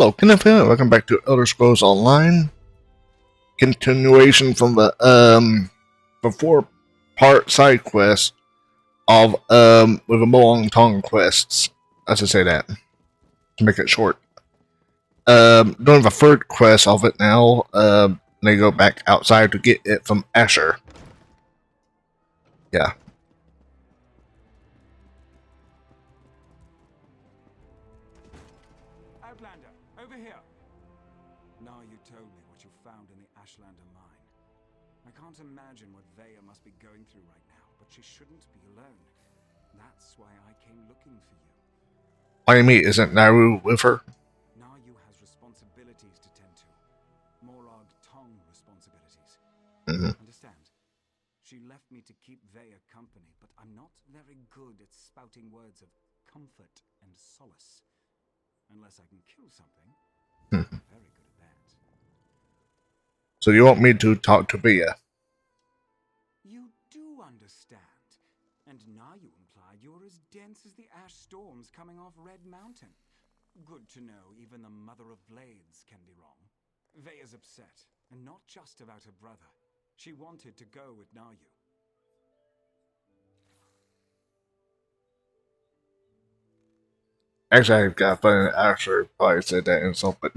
Hello, Kenneth here. Welcome back to Elder Scrolls Online. Continuation from the 4-part side quest of with the Molong Tong quests. I should say that to make it short. Doing the third quest of it now. They go back outside to get it from Asher. Yeah. Outlander, over here. Now you told me what you found in the Ashlander mine. I can't imagine what Veya must be going through right now, but she shouldn't be alone. That's why I came looking for you. What do you mean, isn't Naru with her? Naru has responsibilities to tend to. Morrowind tongue responsibilities. Understand? She left me to keep Veya company, but I'm not very good at spouting words of comfort and solace. Unless I can kill something. I'm very good at that. So you want me to talk to Veya? You do understand. And now you implied you're as dense as the ash storms coming off Red Mountain. Good to know even the Mother of Blades can be wrong. Veya's upset, and not just about her brother. She wanted to go with Nayu. Actually, I've got fun. Asher probably said that insult, but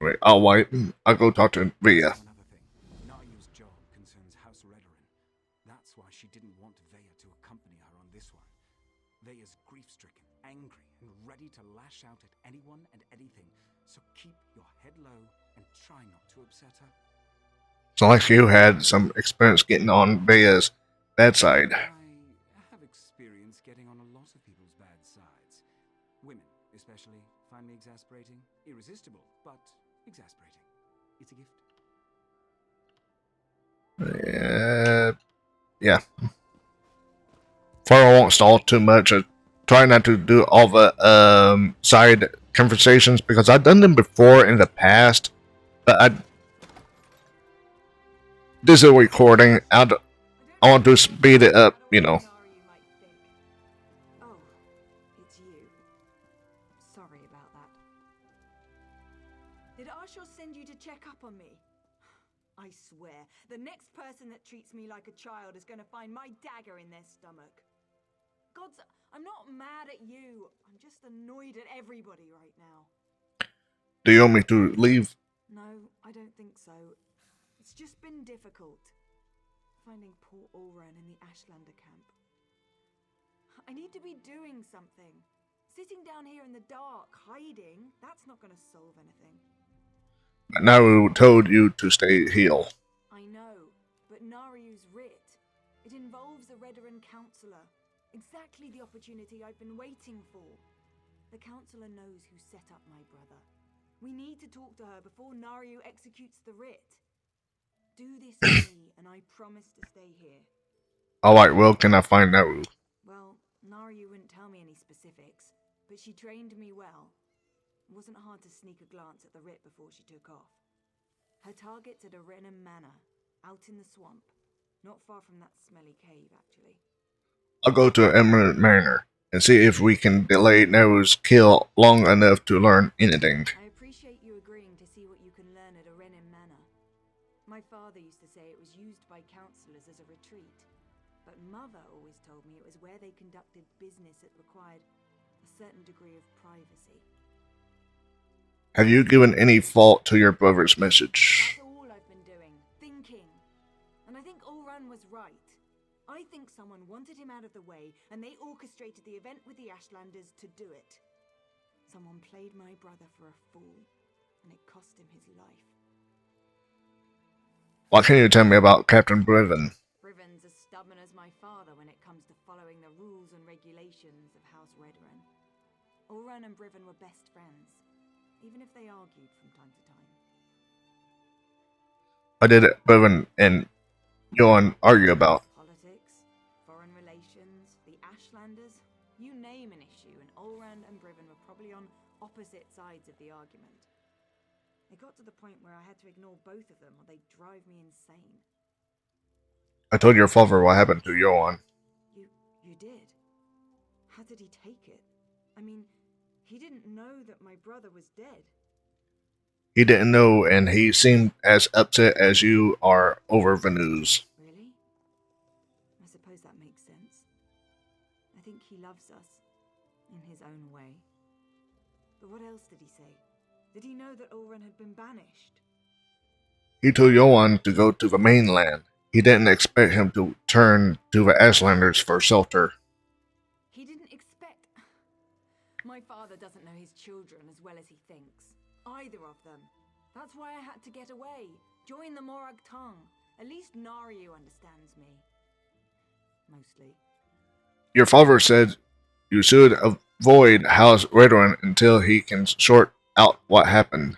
wait, I'll wait. I'll go talk to Veya. Another thing, Nayu's job concerns House Redoran. That's why she didn't want Veya to accompany her on this one. Veya's grief-stricken, angry, and ready to lash out at anyone and anything. So keep your head low and try not to upset her. So like you had some experience getting on Veya's bad side. I have experience getting on a lot of people's bad sides. Women, especially, find me exasperating. Irresistible, but exasperating. It's a gift. Yeah. I won't stall too much. Try not to do all the side conversations because I've done them before in the past, but this is a recording. I want to speed it up, you know. Oh, it's you. Sorry about that. Did Arshel send you to check up on me? I swear, the next person that treats me like a child is going to find my dagger in their stomach. Gods, I'm not mad at you. I'm just annoyed at everybody right now. Do you want me to leave? No, I don't think so. It's just been difficult. Finding poor Ulran in the Ashlander camp. I need to be doing something. Sitting down here in the dark, hiding, that's not going to solve anything. Naru told you to stay heal. I know, but Naryu's writ. It involves a Redoran counselor. Exactly the opportunity I've been waiting for. The counselor knows who set up my brother. We need to talk to her before Naryu executes the writ. Do this for me, and I promise to stay here. Alright, well, can I find Naru? Well, Naryu wouldn't tell me any specifics, but she trained me well. It wasn't hard to sneak a glance at the writ before she took off. Her target's at Arenum Manor, out in the swamp. Not far from that smelly cave, actually. I'll go to Emerald Manor and see if we can delay Naru's kill long enough to learn anything. I appreciate you agreeing to see what you can learn at Arenum Manor. My father used to say it was used by counselors as a retreat, but Mother always told me it was where they conducted business that required a certain degree of privacy. Have you given any thought to your brother's message? That's all I've been doing, thinking. And I think Ulran was right. I think someone wanted him out of the way, and they orchestrated the event with the Ashlanders to do it. Someone played my brother for a fool, and it cost him his life. What can you tell me about Captain Brevin? Briven's as stubborn as my father when it comes to following the rules and regulations of House Redoran. Ulran and Briven were best friends, even if they argued from time to time. What did Brevin and Johan argue about? Politics, foreign relations, the Ashlanders, you name an issue, and Ulran and Briven were probably on opposite sides of the argument. It got to the point where I had to ignore both of them or they'd drive me insane. I told your father what happened to Johan. You did? How did he take it? I mean, he didn't know that my brother was dead. He didn't know, and he seemed as upset as you are over the news. Really? I suppose that makes sense. I think he loves us, in his own way. But what else did he say? Did he know that Oren had been banished? He told Johan to go to the mainland. He didn't expect him to turn to the Ashlanders for shelter. He didn't expect... My father doesn't know his children as well as he thinks. Either of them. That's why I had to get away. Join the Morag tongue. At least Nariu understands me. Mostly. Your father said you should avoid House Redwin until he can sort out what happened.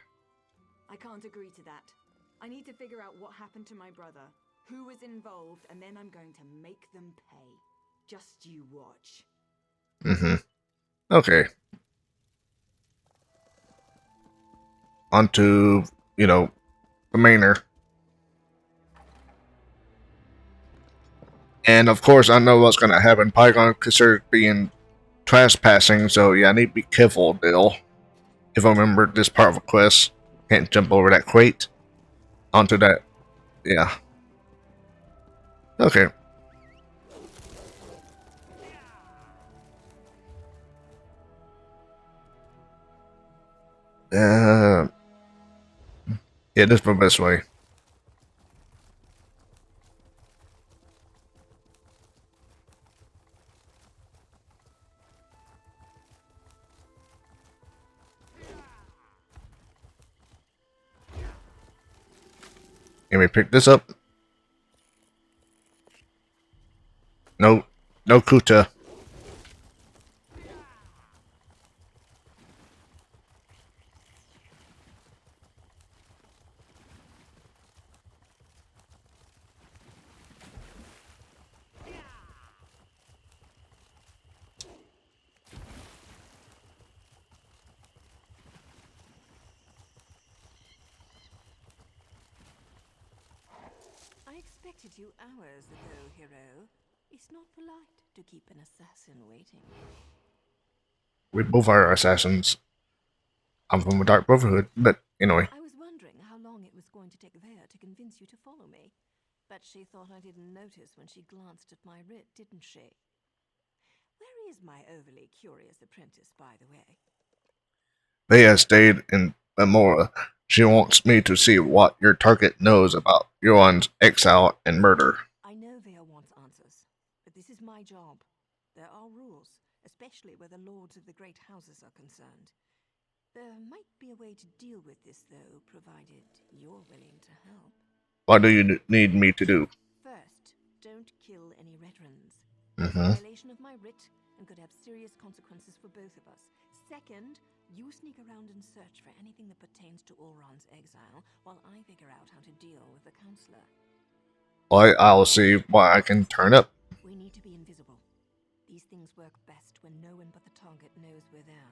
I can't agree to that. I need to figure out what happened to my brother, who was involved, and then I'm going to make them pay. Just you watch. Okay. On to, the manor. And of course, I know what's going to happen. Probably going to consider it being trespassing, so yeah, I need to be careful, Bill. If I remember this part of a quest, can't jump over that crate. Onto that, yeah. Okay. Yeah, this is the best way. Let me pick this up. No Kuta. I expected you hours ago, hero. It's not polite to keep an assassin waiting. We both are assassins. I'm from the Dark Brotherhood, but anyway. I was wondering how long it was going to take Veya to convince you to follow me. But she thought I didn't notice when she glanced at my writ, didn't she? Where is my overly curious apprentice, by the way? Veya stayed in Amora. She wants me to see what your target knows about Johan's exile and murder. I know Veya wants answers, but this is my job. There are rules, especially where the lords of the great houses are concerned. There might be a way to deal with this, though, provided you're willing to help. What do you need me to do? First, don't kill any veterans. Mm-hmm. Violation of my writ and could have serious consequences for both of us. Second, you sneak around and search for anything that pertains to Oron's exile, while I figure out how to deal with the counselor. I'll see what I can turn up. We need to be invisible. These things work best when no one but the target knows we're there.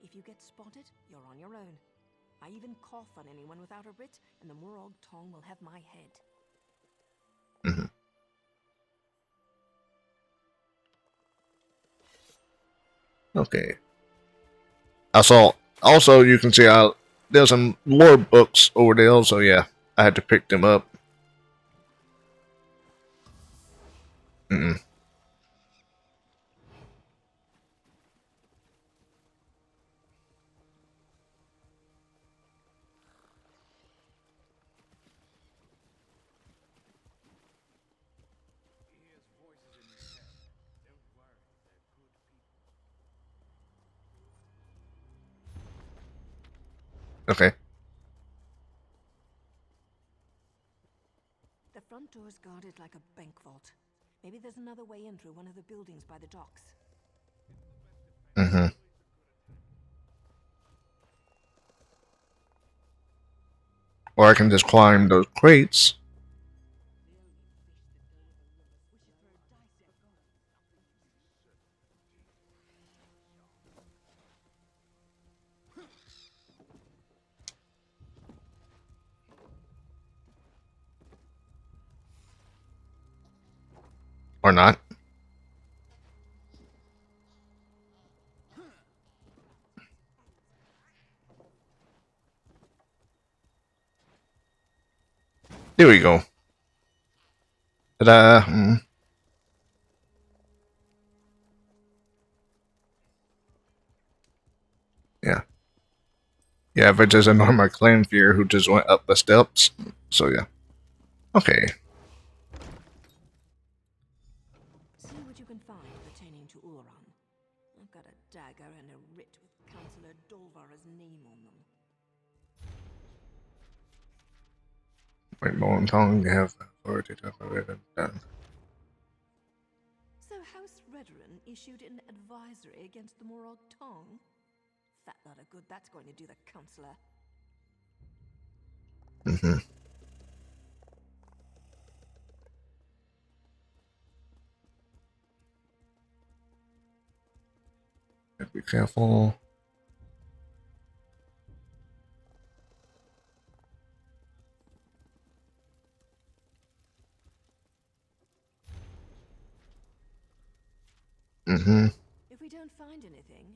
If you get spotted, you're on your own. I even cough on anyone without a writ, and the Morog tongue will have my head. Mm-hmm. Okay. I saw. Also, you can see there's some lore books over there, so yeah, I had to pick them up. Mm-mm. Okay. The front door is guarded like a bank vault. Maybe there's another way in through one of the buildings by the docks. Mm-hmm. Or I can just climb those crates. Or not. There we go. Ta-da. Yeah. Yeah, but just ignore my clan fear who just went up the steps. So yeah. Okay. See what you can find pertaining to Uran. I've got a dagger and a writ with Councillor Dolvar's name on them. Wait, Moan Tong, you have authority to operate it done. So House Redoran issued an advisory against the Morag Tong? Fat lot of good that's going to do the Councillor. Be careful. If we don't find anything,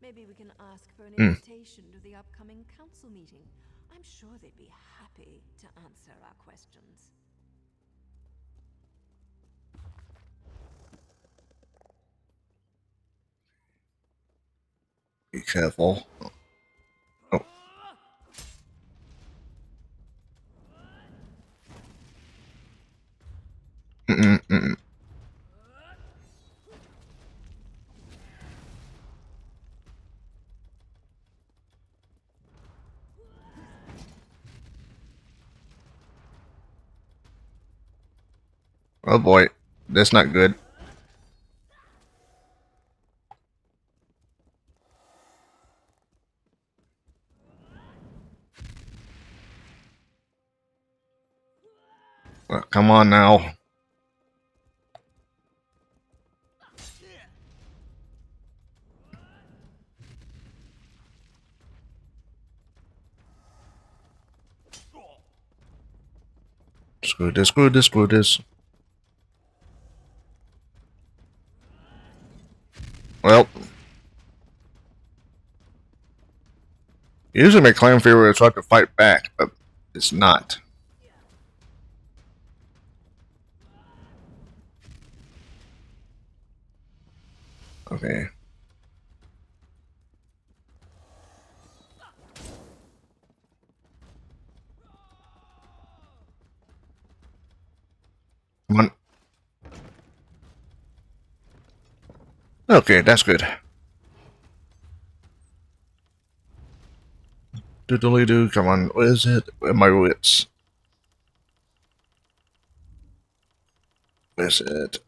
maybe we can ask for an invitation to the upcoming council meeting. I'm sure they'd be happy to answer our questions. Be careful. Oh. Oh boy, that's not good. Well, come on now. Screw this, screw this, screw this. Well. Usually my clan fear would try to fight back, but it's not. Okay. Come on. Okay, that's good. Doodly doo, come on. What is it? Where are my wits? Where's it?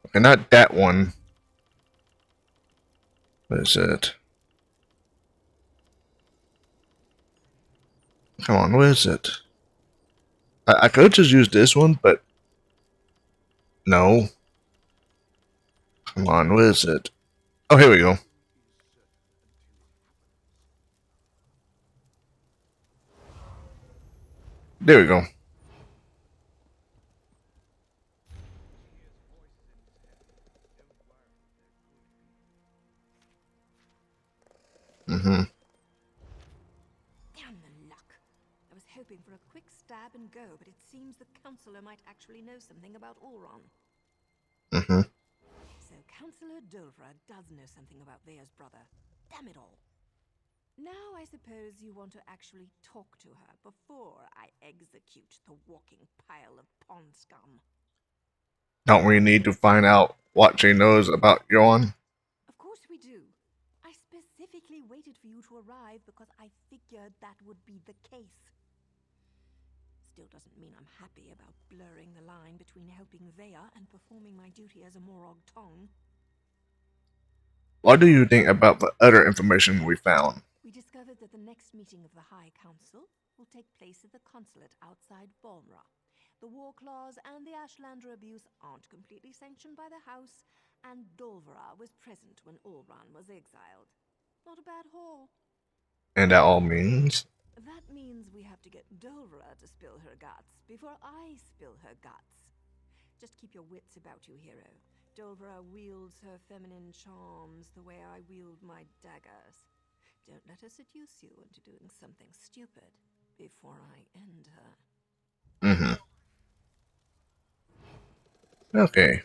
Okay, not that one. What is it? Come on, where is it? I could just use this one, but no. Come on, where is it? Oh, here we go. There we go. Damn the luck. I was hoping for a quick stab and go, but it seems the Councillor might actually know something about Ulron. So Councillor Dolvra does know something about Veya's brother. Damn it all. Now I suppose you want to actually talk to her before I execute the walking pile of pond scum. Don't we need to find out what she knows about Yon? Of course we do. I specifically waited for you to arrive because I figured that would be the case. Still doesn't mean I'm happy about blurring the line between helping Veya and performing my duty as a Morag Tong. What do you think about the other information we found? We discovered that the next meeting of the High Council will take place at the consulate outside Balmra. The war clause and the Ashlander abuse aren't completely sanctioned by the House, and Dolvra was present when Ulran was exiled. Not a bad haul. And that all means? That means we have to get Dolvra to spill her guts before I spill her guts. Just keep your wits about you, hero. Dolvra wields her feminine charms the way I wield my daggers. Don't let her seduce you into doing something stupid before I end her. Mm-hmm. Okay.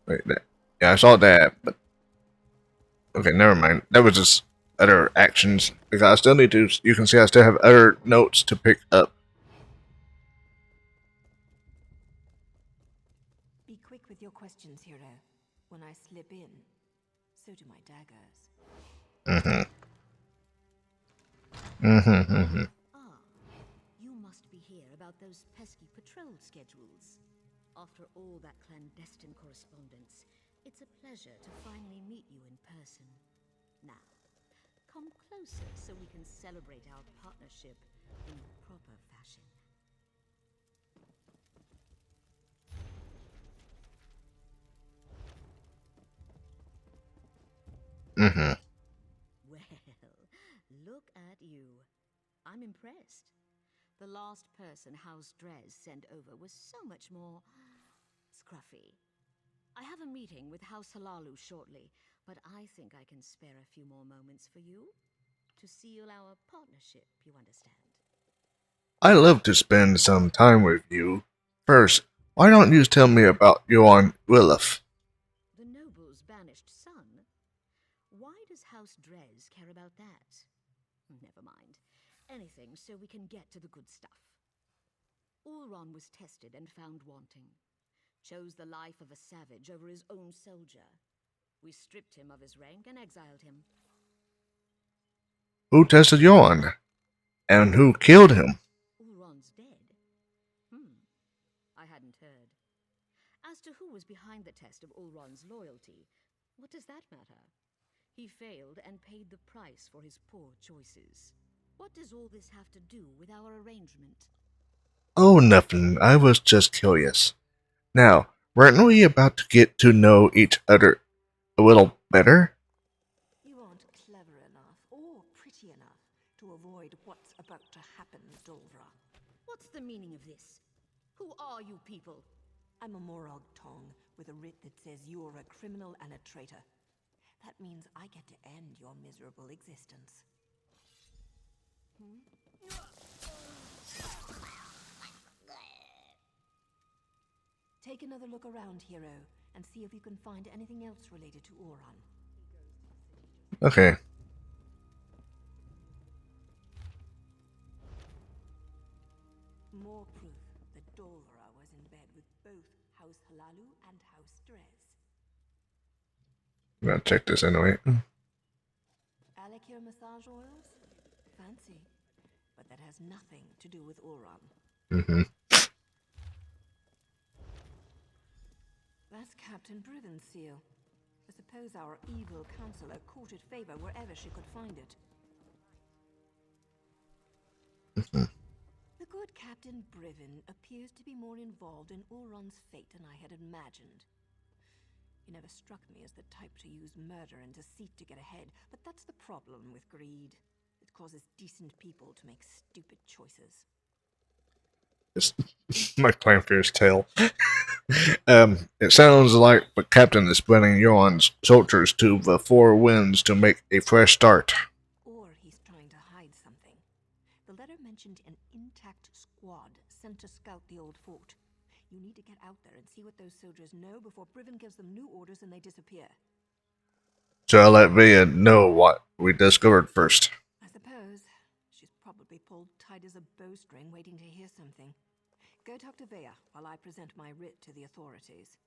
Wait, yeah, I saw that, but okay, never mind. That was just other actions because I still need to. You can see I still have other notes to pick up. Be quick with your questions, hero. When I slip in, so do my daggers. Mm-hmm. Mm-hmm. Mm-hmm. Ah, you must be here about those pesky patrol schedules. After all that clandestine correspondence, it's a pleasure to finally meet you in person. Now, come closer so we can celebrate our partnership in proper fashion. Mm-hmm. Well, look at you. I'm impressed. The last person House Drez sent over was so much more scruffy. I have a meeting with House Halalu shortly, but I think I can spare a few more moments for you to seal our partnership, you understand? I love to spend some time with you. First, why don't you tell me about Johan Willif? The noble's banished son? Why does House Drez care about that? Never mind. Anything so we can get to the good stuff. Ulron was tested and found wanting. Chose the life of a savage over his own soldier. We stripped him of his rank and exiled him. Who tested Johan? And who killed him? Ulron's dead? I hadn't heard. As to who was behind the test of Ulron's loyalty, what does that matter? He failed and paid the price for his poor choices. What does all this have to do with our arrangement? Oh, nothing. I was just curious. Now, weren't we about to get to know each other a little better? You aren't clever enough or pretty enough to avoid what's about to happen, Dolvra. What's the meaning of this? Who are you people? I'm a Morag Tong with a writ that says you're a criminal and a traitor. That means I get to end your miserable existence. Take another look around, hero, and see if you can find anything else related to Ulron. Okay. More proof that Dolvra was in bed with both House Halalu and House Drez. I'm gonna check this anyway. Alikir massage oils? Fancy. But that has nothing to do with Ulron. Mm-hmm. That's Captain Briven's seal. I suppose our evil counselor courted favor wherever she could find it. Mm-hmm. The good Captain Briven appears to be more involved in Ulron's fate than I had imagined. He never struck me as the type to use murder and deceit to get ahead, but that's the problem with greed. It causes decent people to make stupid choices. It's my Clanfier's tale. It sounds like the captain is spreading Johan's soldiers to the four winds to make a fresh start. Or he's trying to hide something. The letter mentioned an intact squad sent to scout the old fort. You need to get out there and see what those soldiers know before Briven gives them new orders and they disappear. So I'll let Veya know what we discovered first. I suppose. She's probably pulled tight as a bowstring waiting to hear something. Go talk to Veya while I present my writ to the authorities.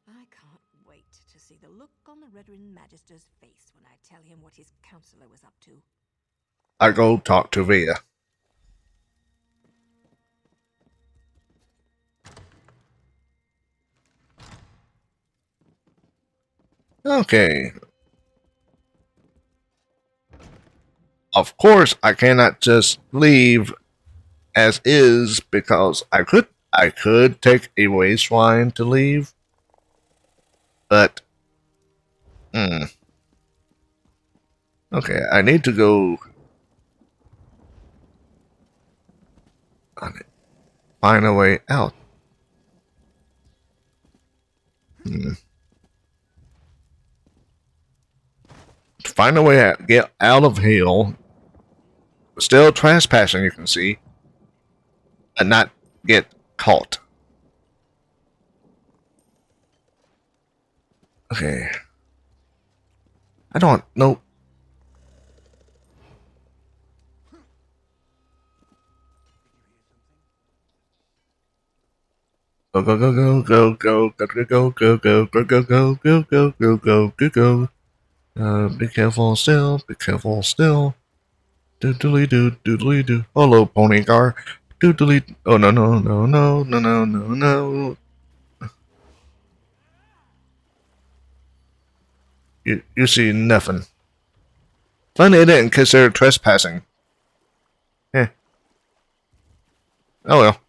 I can't wait to see the look on the Redoran Magister's face when I tell him what his counselor was up to. I go talk to Veya. Okay. Of course, I cannot just leave as is because I could take a waistline to leave, but okay, I need to go on it. Find a way out. Find a way to get out of hell. Still trespassing, you can see. And not get caught. Okay. I don't know. Go go go go go go go go go go go go go go go go go go. Be careful still. Be careful still. Doodly doo doodly doo. Hello, pony car. Doodly. Oh no no no no no no no no. You see nothing. Funny it didn't consider trespassing. Eh. Oh well.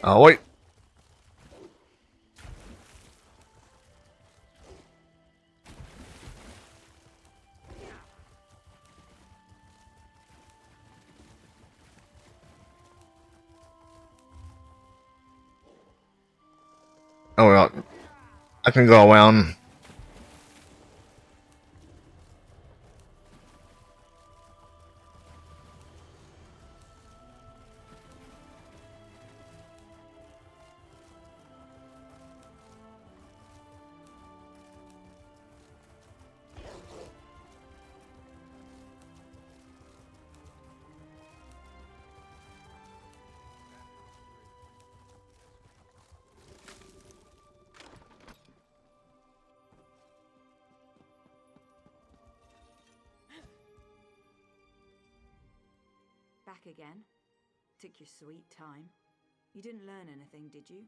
Oh wait. Oh well. I can go around. Back again? Took your sweet time. You didn't learn anything, did you?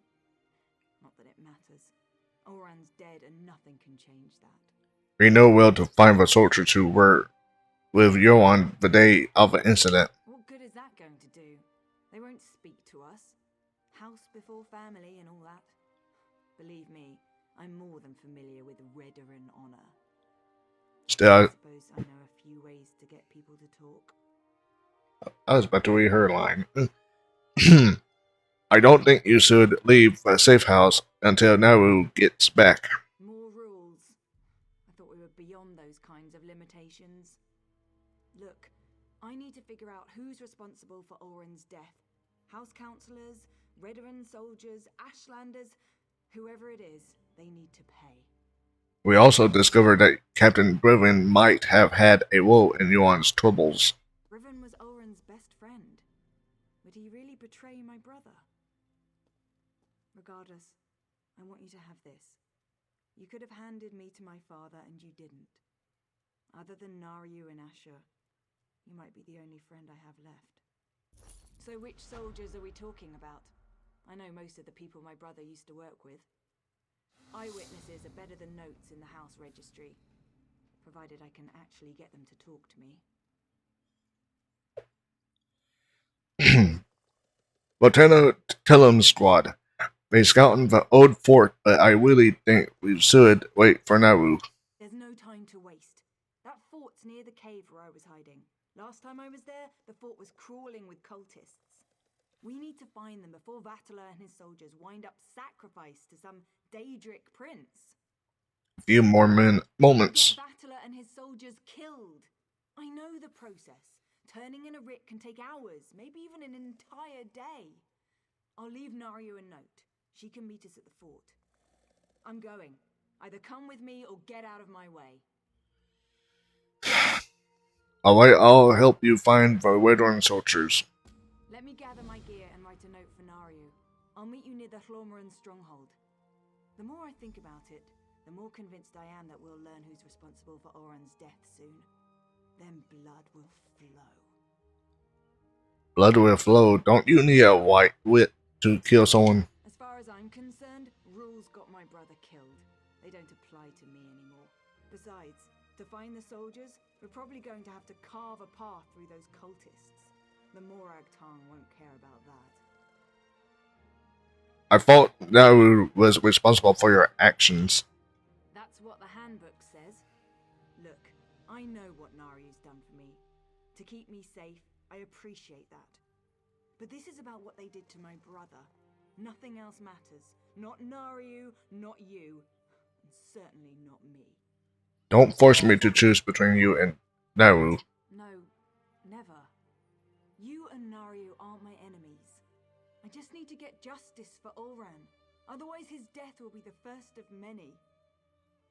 Not that it matters. Oran's dead and nothing can change that. We know well to find the soldiers who were with you on the day of the incident. What good is that going to do? They won't speak to us. House before family and all that. Believe me, I'm more than familiar with Redarin honor. Still, I suppose I know a few ways to get people to talk. I was about to read her line. I don't think you should leave the safe house until Naru gets back. More rules. I thought we were beyond those kinds of limitations. Look, I need to figure out who's responsible for Oren's death. House councillors, Redarin soldiers, Ashlanders, whoever it is, they need to pay. We also discovered that Captain Brivin might have had a role in Yuan's troubles. Brivin was Oren's best friend. Would he really betray my brother? Regardless, I want you to have this. You could have handed me to my father and you didn't. Other than Naryu and Asher, you might be the only friend I have left. So which soldiers are we talking about? I know most of the people my brother used to work with. Eyewitnesses are better than notes in the house registry, provided I can actually get them to talk to me. Lieutenant Tillum's squad. They scouting the old fort, but I really think we should wait for Naru. There's no time to waste. That fort's near the cave where I was hiding. Last time I was there, the fort was crawling with cultists. We need to find them before Vatala and his soldiers wind up sacrificed to some Daedric prince. A few more moments. Get Vatala and his soldiers killed. I know the process. Turning in a writ can take hours, maybe even an entire day. I'll leave Naryu a note. She can meet us at the fort. I'm going. Either come with me or get out of my way. Alright, I'll help you find the Redarin soldiers. Let me gather my gear and write a note for Naryu. I'll meet you near the Hlormaran stronghold. The more I think about it, the more convinced I am that we'll learn who's responsible for Oren's death soon. Then blood will flow. Blood will flow. Don't you need a white wit to kill someone? As far as I'm concerned, rules got my brother killed. They don't apply to me anymore. Besides, to find the soldiers, we're probably going to have to carve a path through those cultists. The Morag tongue won't care about that. I thought Naru was responsible for your actions. That's what the handbook says. Look, I know what Naryu's done for me. To keep me safe, I appreciate that. But this is about what they did to my brother. Nothing else matters. Not Naryu, not you, and certainly not me. Don't force me to choose between you and Naru. No, never. You and Naryu aren't my enemies. I just need to get justice for Ulran. Otherwise his death will be the first of many.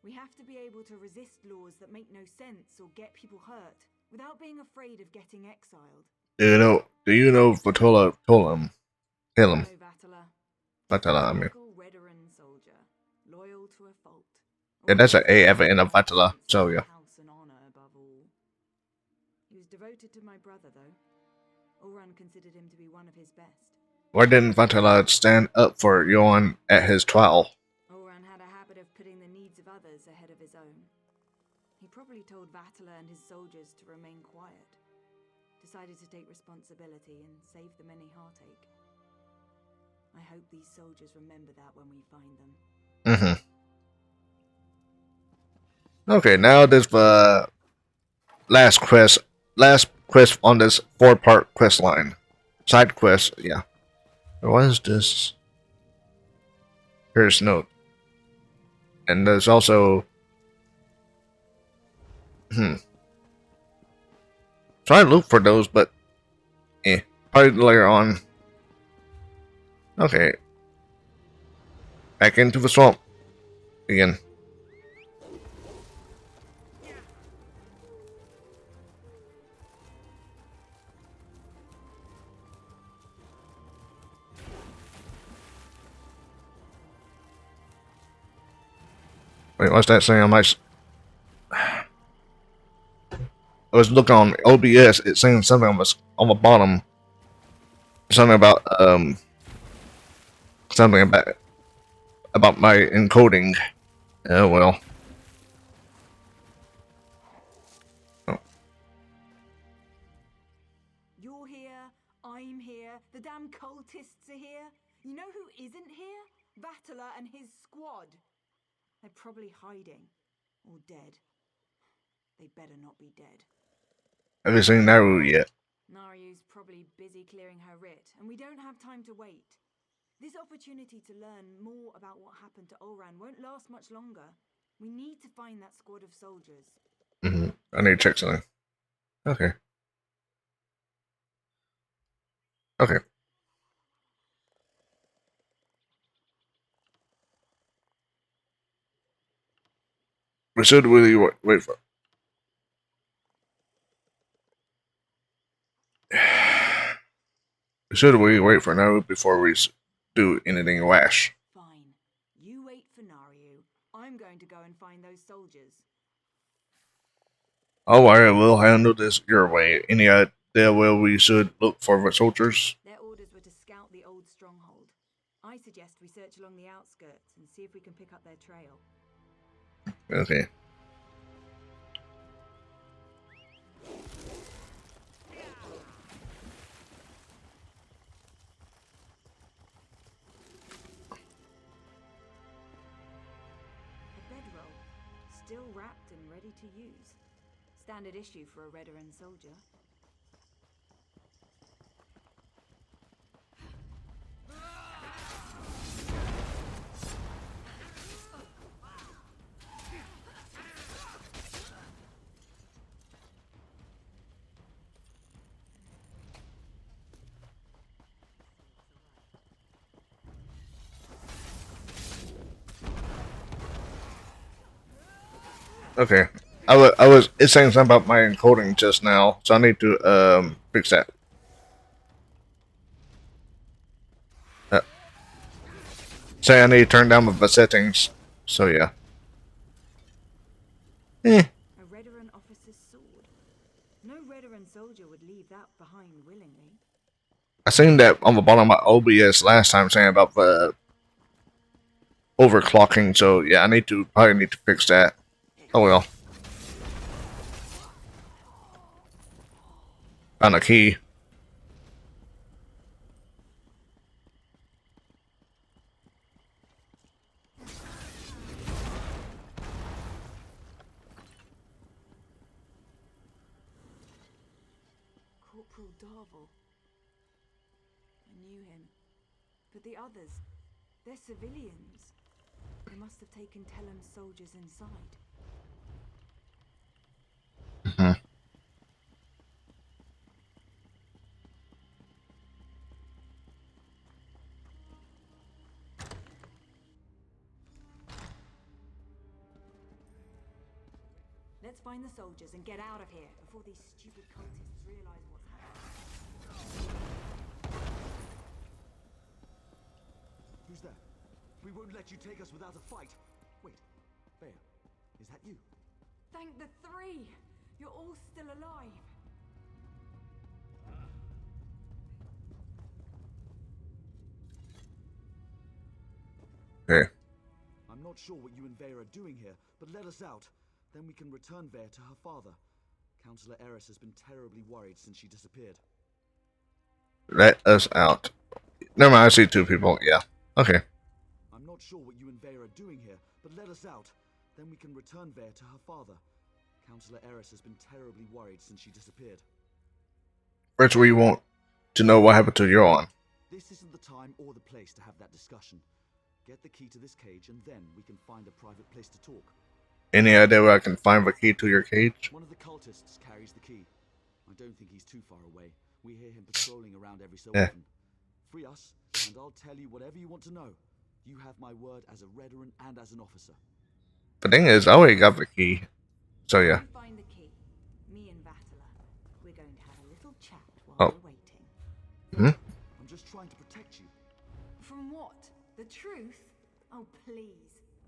We have to be able to resist laws that make no sense or get people hurt, without being afraid of getting exiled. Do you know Vatola Tolam? Hilum. No, Vatala. Vatala, I mean. Typical Redoran soldier, loyal to a fault. Yeah, that's an A at the end of Vatala, so yeah. House and honor above all. He was devoted to my brother, though. Ulran considered him to be one of his best. Why didn't Vatala stand up for Yoan at his trial? Ulran had a habit of putting the needs of others ahead of his own. He probably told Vatala and his soldiers to remain quiet. Decided to take responsibility and save them any heartache. I hope these soldiers remember that when we find them. Okay, now there's the last quest on this 4-part quest line. Side quest, yeah. What is this? Here's note. And there's also try to look for those, but probably later on. Okay. Back into the swamp again. Wait, what's that saying? I was looking on OBS. It's saying something on the bottom. Something about something about my encoding. Oh well. Oh. You're here, I'm here, the damn cultists are here. You know who isn't here? Vatala and his squad. They're probably hiding. Or dead. They better not be dead. Have you seen Naru yet? Naryu's probably busy clearing her writ, and we don't have time to wait. This opportunity to learn more about what happened to Ulran won't last much longer. We need to find that squad of soldiers. I need to check something. Okay. Okay. We should really wait for. We should really wait for Naru before we do anything rash. Fine. You wait for Naryu. I'm going to go and find those soldiers. Alright, we'll handle this your way. Any idea where we should look for the soldiers? Their orders were to scout the old stronghold. I suggest we search along the outskirts and see if we can pick up their trail. Okay. A bedroll, still wrapped and ready to use. Standard issue for a Redoran soldier. Okay. It's saying something about my encoding just now, so I need to fix that. Say I need to turn down the settings, so yeah. A Redoran officer's sword. No Redoran soldier would leave that behind willingly. I seen that on the bottom of my OBS last time saying about the overclocking, so yeah, I probably need to fix that. Oh well. Found a key. Corporal Darvel. I knew him. But the others, they're civilians. They must have taken Tellem's soldiers inside. Mhm. Let's find the soldiers and get out of here before these stupid cultists realize what's happening. Who's there? We won't let you take us without a fight. Wait, Veya, is that you? Thank the three! You're all still alive. Okay. I'm not sure what you and Veya are doing here, but let us out. Then we can return Veya to her father. Councillor Eris has been terribly worried since she disappeared. Let us out. Never mind, I see two people. Yeah. Okay. I'm not sure what you and Veya are doing here, but let us out. Then we can return Veya to her father. Councillor Eris has been terribly worried since she disappeared. First, we want to know what happened to Euron. This isn't the time or the place to have that discussion. Get the key to this cage and then we can find a private place to talk. Any idea where I can find the key to your cage? One of the cultists carries the key. I don't think he's too far away. We hear him patrolling around every so often. Free us, and I'll tell you whatever you want to know. You have my word as a veteran and as an officer. The thing is, I already got the key. So yeah. When we find the key, me and Vatala, we're going to have a little chat while Oh. we're waiting. Hmm? I'm just trying to protect you. From what? The truth? Oh, please.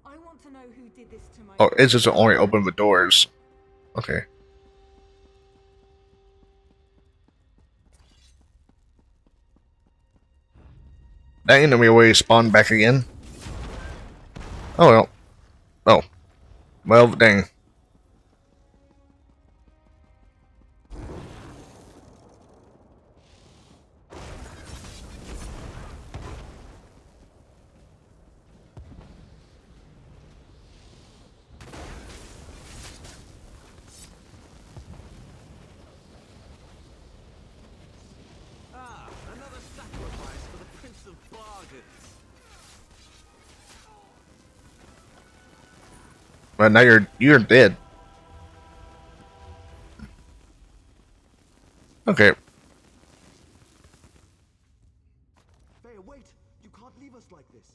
I want to know who did this to my... Oh, it's just only open the doors. Okay. That enemy already spawned back again. Oh well. Oh. Well, dang. Ah, another sacrifice for the Prince of Bargains. But now you're dead. Okay. Veya, wait! You can't leave us like this.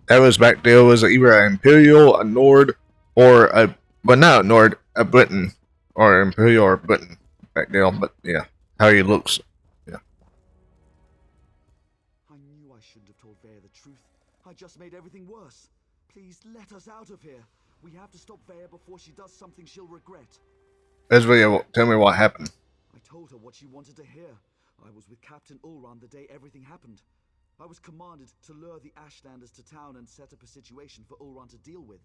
That was back there was either an Imperial, a Nord, or a but not a Nord, a Britain. Or Imperial or Britain back there, but yeah. How he looks. Yeah. I knew I shouldn't have told Veya the truth. I just made everything worse. Please let us out of here. We have to stop Veya before she does something she'll regret. Ezra, tell me what happened. I told her what she wanted to hear. I was with Captain Ulran the day everything happened. I was commanded to lure the Ashlanders to town and set up a situation for Ulran to deal with.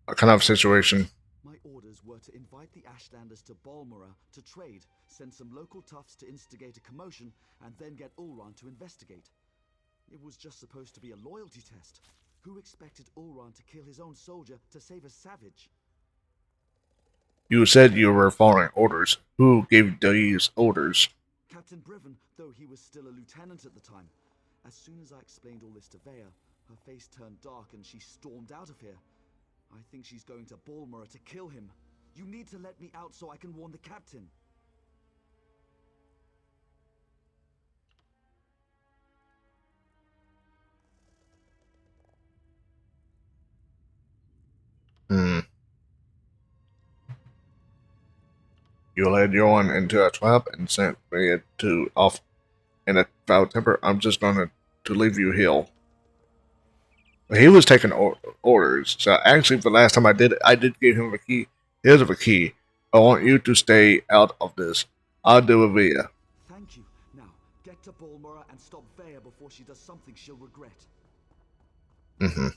What kind of situation? My orders were to invite the Ashlanders to Balmora to trade, send some local toughs to instigate a commotion, and then get Ulran to investigate. It was just supposed to be a loyalty test. Who expected Ulran to kill his own soldier to save a savage? You said you were following orders. Who gave these orders? Captain Briven, though he was still a lieutenant at the time. As soon as I explained all this to Veya, her face turned dark and she stormed out of here. I think she's going to Balmora to kill him. You need to let me out so I can warn the captain. Hmm. You led Johan into a trap and sent me to off in a foul temper. I'm just going to leave you here. He was taking orders. So actually, the last time I did give him a key. Here's the key. I want you to stay out of this. I'll do it via. Thank you. Now, get to Balmora and stop Veya before she does something she'll regret. Mm-hmm.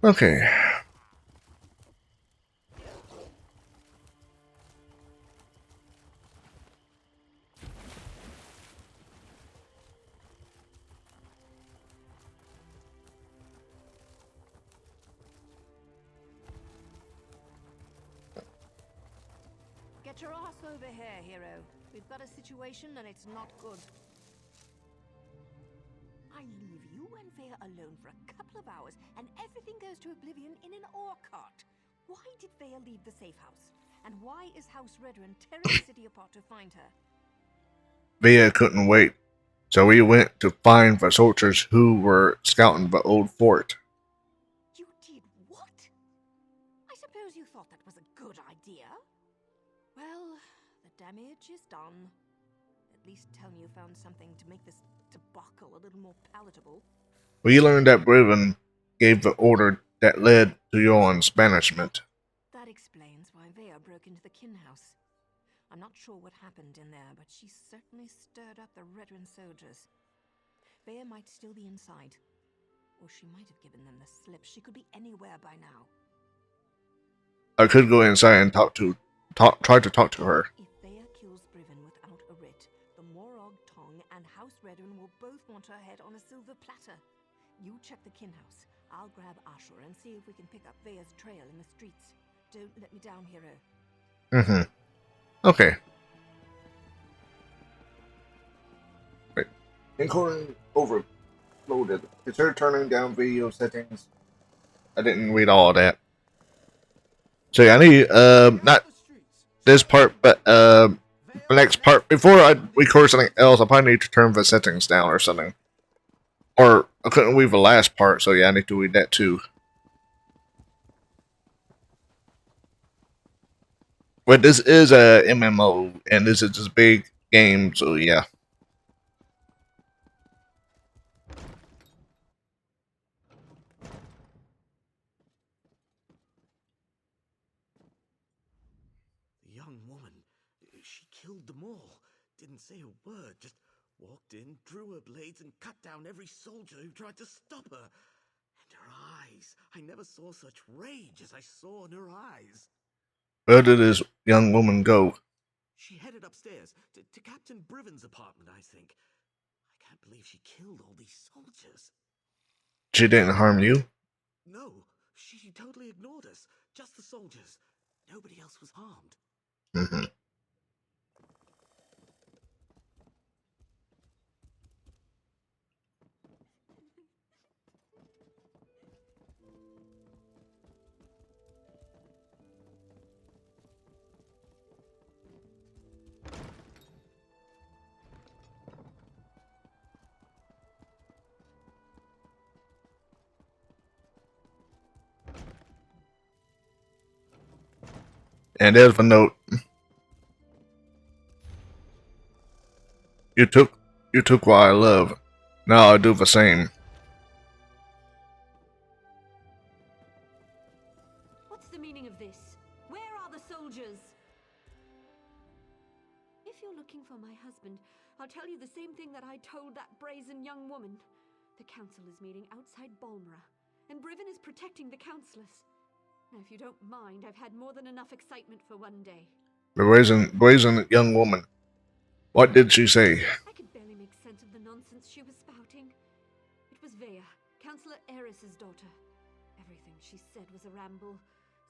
Okay. Get your ass over here, hero. We've got a situation and it's not good. I leave you and Veya alone for a couple of hours and everything goes to oblivion in an ore cart. Why did Veya leave the safe house? And why is House Redren tearing the city apart to find her? Veya couldn't wait, so we went to find the soldiers who were scouting the old fort. You did what? I suppose you thought that was a good idea? Well, the damage is done. At least tell me you found something to make this debacle a little more palatable. We learned that Brevin gave the order that led to Johan's banishment. That explains why Veya broke into the kin house. I'm not sure what happened in there, but she certainly stirred up the Redren soldiers. Veya might still be inside. Or she might have given them the slip. She could be anywhere by now. I could go inside and try to talk to her. If Veya kills Brevin without a writ, the Morrowind Tong and House Redren will both want her head on a silver platter. You check the kin house. I'll grab Ashur and see if we can pick up Veya's trail in the streets. Don't let me down, hero. Mm-hmm. Okay. Wait. Encoding overloaded. Is her turning down video settings? I didn't read all of that. So yeah, I need not this part, but the next part. Before I record something else, I probably need to turn the settings down or something. Or I couldn't read the last part, so yeah, I need to read that too. But this is a MMO, and this is just a big game, so yeah. The young woman, she killed them all. Didn't say a word, just walked in, drew her blades, and cut down every soldier who tried to stop her. And her eyes, I never saw such rage as I saw in her eyes. Where did this young woman go? She headed upstairs to Captain Briven's apartment, I think. I can't believe she killed all these soldiers. She didn't harm you? No, she totally ignored us. Just the soldiers. Nobody else was harmed. Mm-hmm. And there's the note. You took what I love. Now I do the same. What's the meaning of this? Where are the soldiers? If you're looking for my husband, I'll tell you the same thing that I told that brazen young woman. The council is meeting outside Bolmra, and Brevin is protecting the councillors. Now, if you don't mind, I've had more than enough excitement for one day. The brazen young woman. What did she say? I could barely make sense of the nonsense she was spouting. It was Veya, Councillor Eris's daughter. Everything she said was a ramble.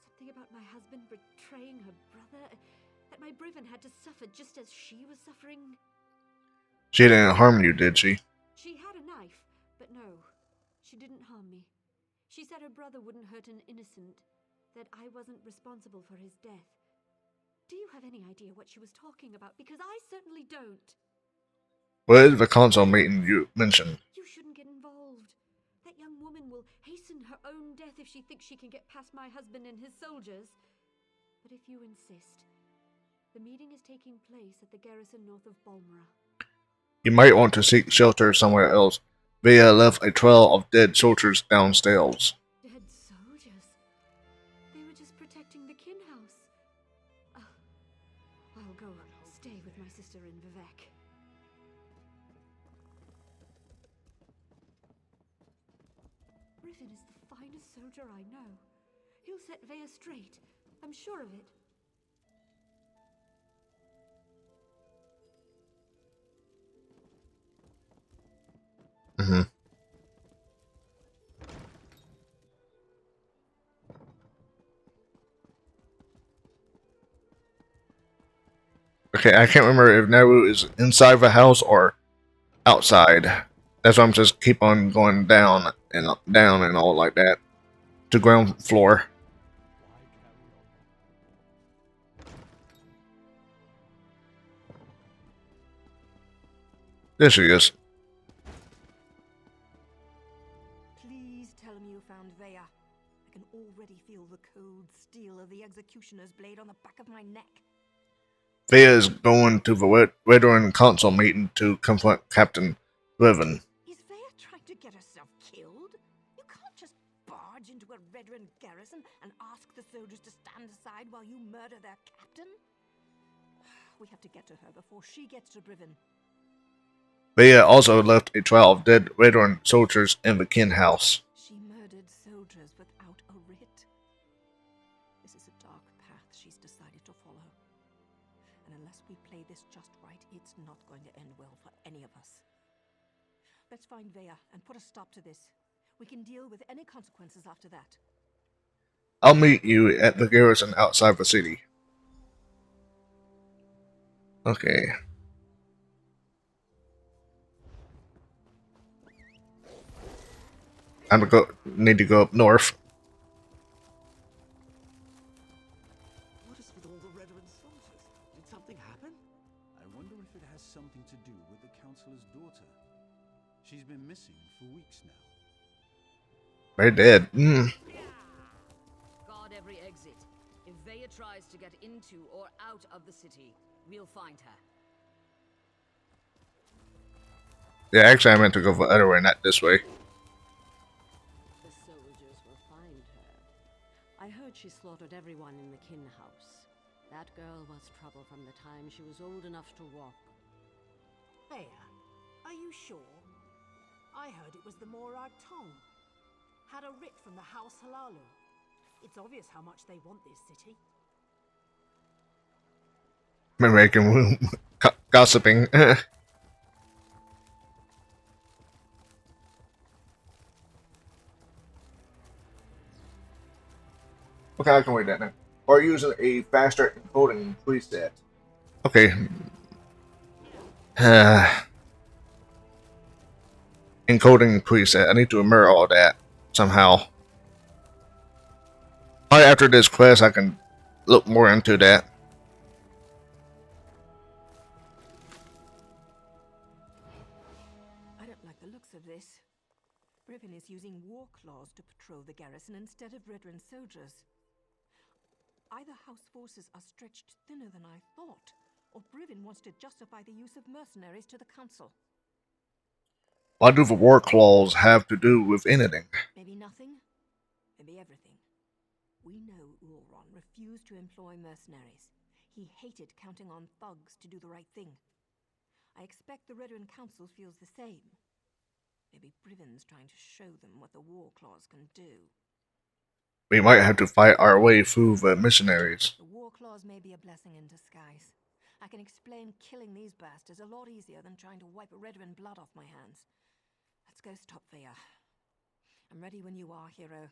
Something about my husband betraying her brother, that my Brevin had to suffer just as she was suffering. She didn't harm you, did she? She had a knife, but no, she didn't harm me. She said her brother wouldn't hurt an innocent, that I wasn't responsible for his death. Do you have any idea what she was talking about? Because I certainly don't. What is the council meeting you mentioned? You shouldn't get involved. That young woman will hasten her own death if she thinks she can get past my husband and his soldiers. But if you insist, the meeting is taking place at the garrison north of Bolmra. You might want to seek shelter somewhere else. Veya left a trail of dead soldiers downstairs. Dead soldiers? They were just protecting the kin house. I'll go stay with my sister in Vivek. Brevin is the finest soldier I know. He'll set Veya straight. I'm sure of it. Mm-hmm. Okay, I can't remember if Naru is inside the house or outside. That's why I'm just keep on going down and all like that to ground floor. There she is. Please tell me you found Veya. I can already feel the cold steel of the executioner's blade on the back of my neck. Veya is going to the veteran council meeting to confront Captain Riven. Is Veya trying to get herself killed? You can't just barge into a veteran garrison and ask the soldiers to stand aside while you murder their captain. We have to get to her before she gets to Briven. Veya also left a trail of dead veteran soldiers in the kin house. She murdered soldiers without a writ. This is a dark path she's decided to follow. And unless we play this just right, it's not going to end well for any of us. Let's find Veya and put a stop to this. We can deal with any consequences after that. I'll meet you at the garrison outside the city. Okay. Need to go up north. What is with all the veteran soldiers? Did something happen? I wonder if it has something to do with the councillor's daughter. She's been missing for weeks now. They're dead. Guard every exit. If Veya tries to get into or out of the city, we'll find her. Yeah, actually I meant to go the other way, not this way. The soldiers will find her. I heard she slaughtered everyone in the kin house. That girl was trouble from the time she was old enough to walk. Veya, are you sure? I heard it was the Morag Tong. Had a writ from the House Halalu. It's obvious how much they want this city. I'm making gossiping. Okay, I can wait that now. Or using a faster encoding preset. Okay. Encoding preset. I need to mirror all that somehow. Probably after this quest, I can look more into that. I don't like the looks of this. Briven is using war claws to patrol the garrison instead of veteran soldiers. Either house forces are stretched thinner than I thought, or Briven wants to justify the use of mercenaries to the council. What do the war claws have to do with anything? Maybe nothing, maybe everything. We know Ulron refused to employ mercenaries. He hated counting on thugs to do the right thing. I expect the Veteran Council feels the same. Maybe Briven's trying to show them what the war claws can do. We might have to fight our way through the missionaries. The war claws may be a blessing in disguise. I can explain killing these bastards a lot easier than trying to wipe Redrin blood off my hands. Let's go stop Veya. I'm ready when you are, hero.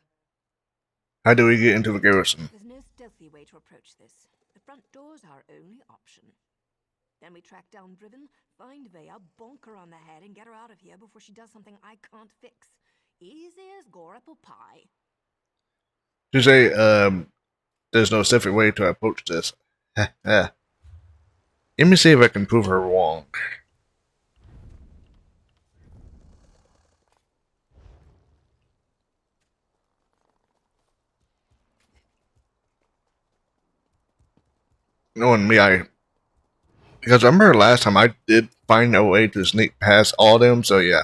How do we get into the garrison? There's no stealthy way to approach this. The front door's our only option. Then we track down Briven, find Veya, bonk her on the head, and get her out of here before she does something I can't fix. Easy as gore apple pie. You say, there's no stealthy way to approach this. Let me see if I can prove her wrong. Knowing me, because I remember last time I did find a way to sneak past all of them, so yeah.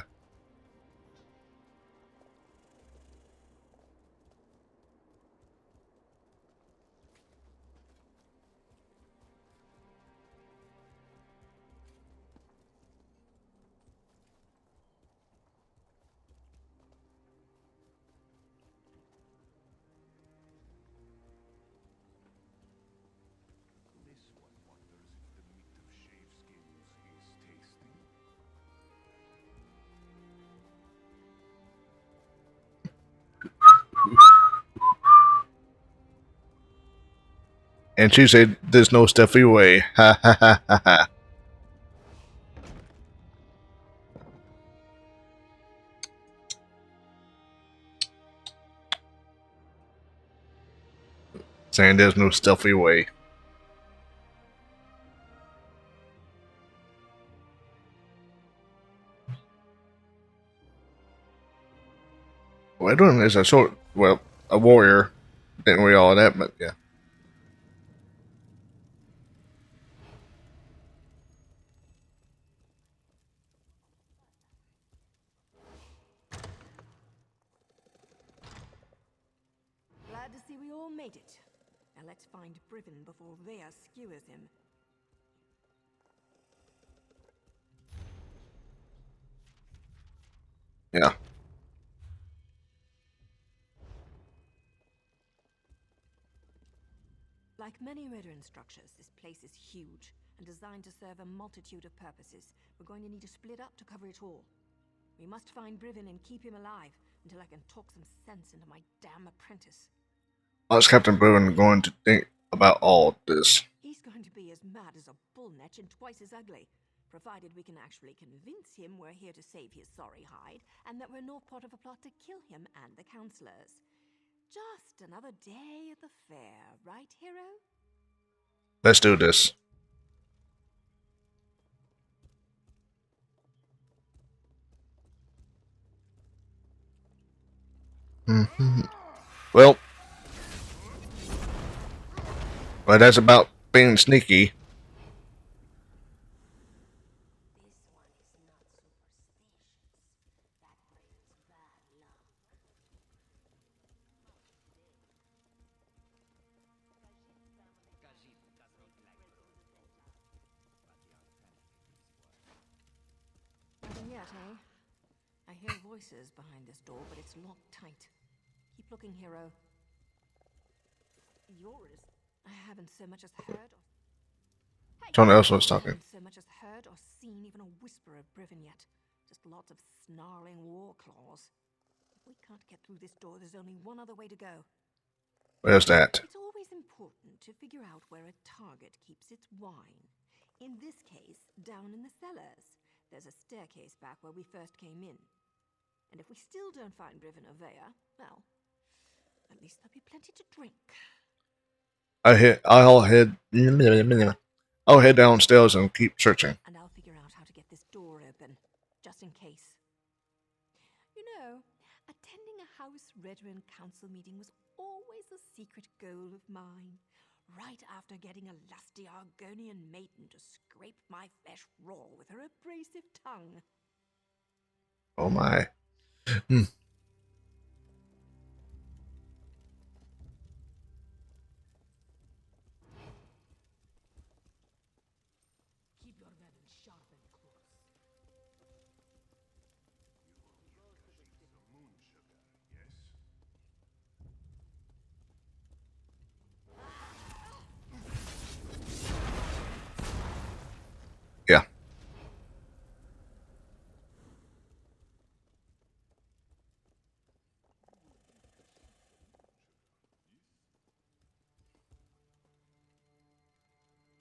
This one wonders if the meat of sheepskins is tasty. And she said, "There's no stuffy way." Ha ha ha ha ha. Saying there's no stuffy way. Veteran is a warrior. Didn't we all that, but yeah. Glad to see we all made it. Now let's find Brivin before Veya skewers him. Yeah. Like many veteran structures, this place is huge and designed to serve a multitude of purposes. We're going to need to split up to cover it all. We must find Brivin and keep him alive until I can talk some sense into my damn apprentice. How's Captain Bruin going to think about all this? He's going to be as mad as a bullnetch and twice as ugly, provided we can actually convince him we're here to save his sorry hide and that we're not part of a plot to kill him and the counselors. Just another day at the fair, right, hero? Let's do this. Well, that's about being sneaky. Nothing yet, eh? I hear voices behind this door, but it's locked tight. Keep looking, hero. Yours? I haven't so much as heard or... Someone else was talking. I haven't so much as heard or seen even a whisper of Brivin yet. Just lots of snarling war claws. If we can't get through this door, there's only one other way to go. Where's that? It's always important to figure out where a target keeps its wine. In this case, down in the cellars. There's a staircase back where we first came in. And if we still don't find Brivin or Veya, well, at least there'll be plenty to drink. I'll head downstairs and keep searching. And I'll figure out how to get this door open, just in case. You know, attending a House Veteran Council meeting was always a secret goal of mine. Right after getting a lusty Argonian maiden to scrape my flesh raw with her abrasive tongue. Oh my. Keep your weapons sharp and close. Yeah.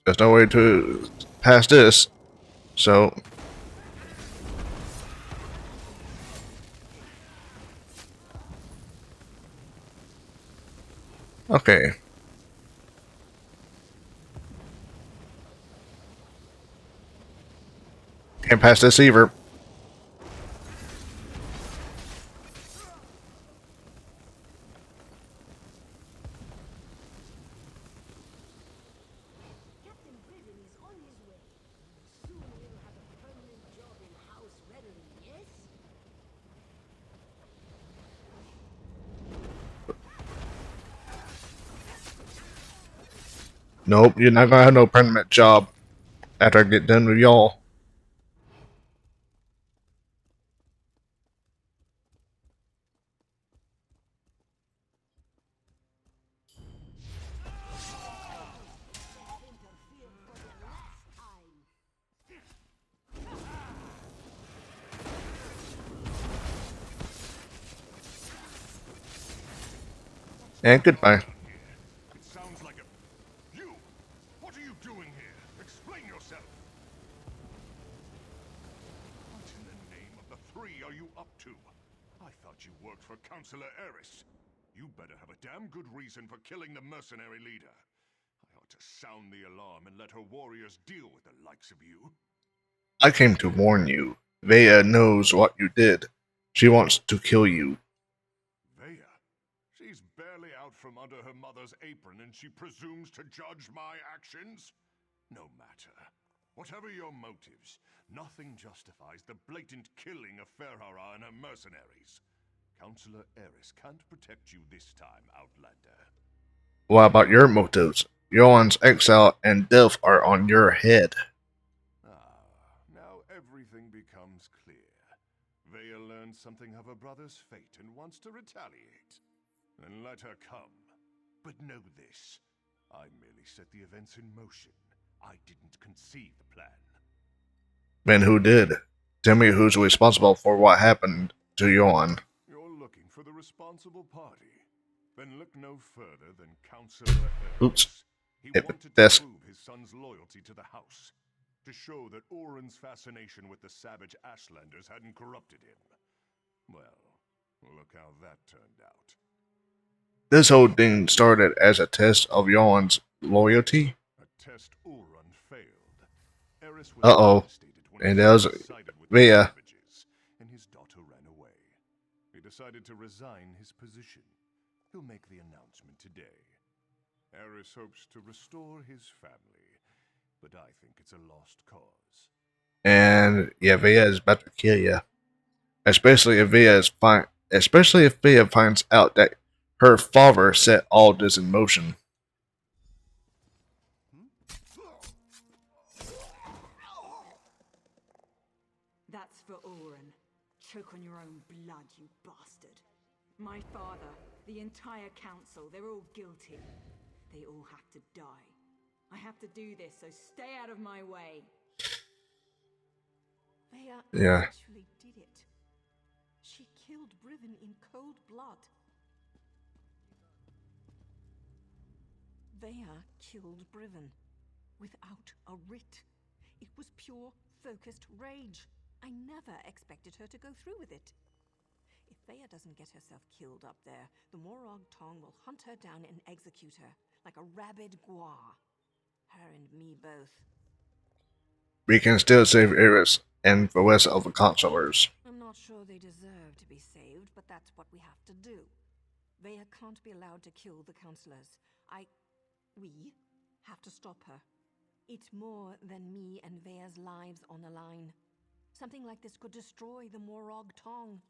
There's no way to pass this, so... Okay. Can't pass this either. Captain Brivin is on his way. Soon he'll have a permanent job in House Veteran, yes? Nope, you're not gonna have no permanent job after I get done with y'all. And goodbye. It sounds like a... You! doing here? Explain yourself. What in the name of the three are you up to? I thought you worked for Councillor Eris. You better have a damn good reason for killing the mercenary leader. I ought to sound the alarm and let her warriors deal with the likes of you. I came to warn you. Veya knows what you did. She wants to kill you. Veya? She's barely out from under her mother's apron and she presumes to judge my actions? No matter. Whatever your motives, nothing justifies the blatant killing of Ferrara and her mercenaries. Councillor Eris can't protect you this time, Outlander. What about your motives? Johan's exile and death are on your head. Now everything becomes clear. Veya learned something of her brother's fate and wants to retaliate. Then let her come. But know this. I merely set the events in motion. I didn't conceive the plan. Then who did? Tell me who's responsible for what happened to Johan. You're looking for the responsible party. Then look no further than Councillor Eris. Oops. He Hit wanted to this. prove his son's loyalty to the house. To show that Oren's fascination with the savage Ashlanders hadn't corrupted him. Well, look how that turned out. This whole thing started as a test of Johan's loyalty. A test Oren failed. Eris was Uh-oh. devastated when And his that was son sided with Veya. the savages, and his daughter ran away. He decided to resign his position. He'll make the announcement today. Eris hopes to restore his family, but I think it's a lost cause. And yeah, Veya is about to kill you. Especially if Veya finds out that her father set all this in motion. That's for Oren. Choke on your own blood, you bastard. My father, the entire council, they're all guilty. They all have to die. I have to do this, so stay out of my way. Veya Yeah. actually did it. She killed Briven in cold blood. Veya killed Briven without a writ. It was pure, focused rage. I never expected her to go through with it. If Veya doesn't get herself killed up there, the Morag Tong will hunt her down and execute her, like a rabid gua. Her and me both. We can still save Eris and the rest of the counselors. I'm not sure they deserve to be saved, but that's what we have to do. Veya can't be allowed to kill the counselors. We have to stop her. It's more than me and Veya's lives on the line. Something like this could destroy the Morag Tong.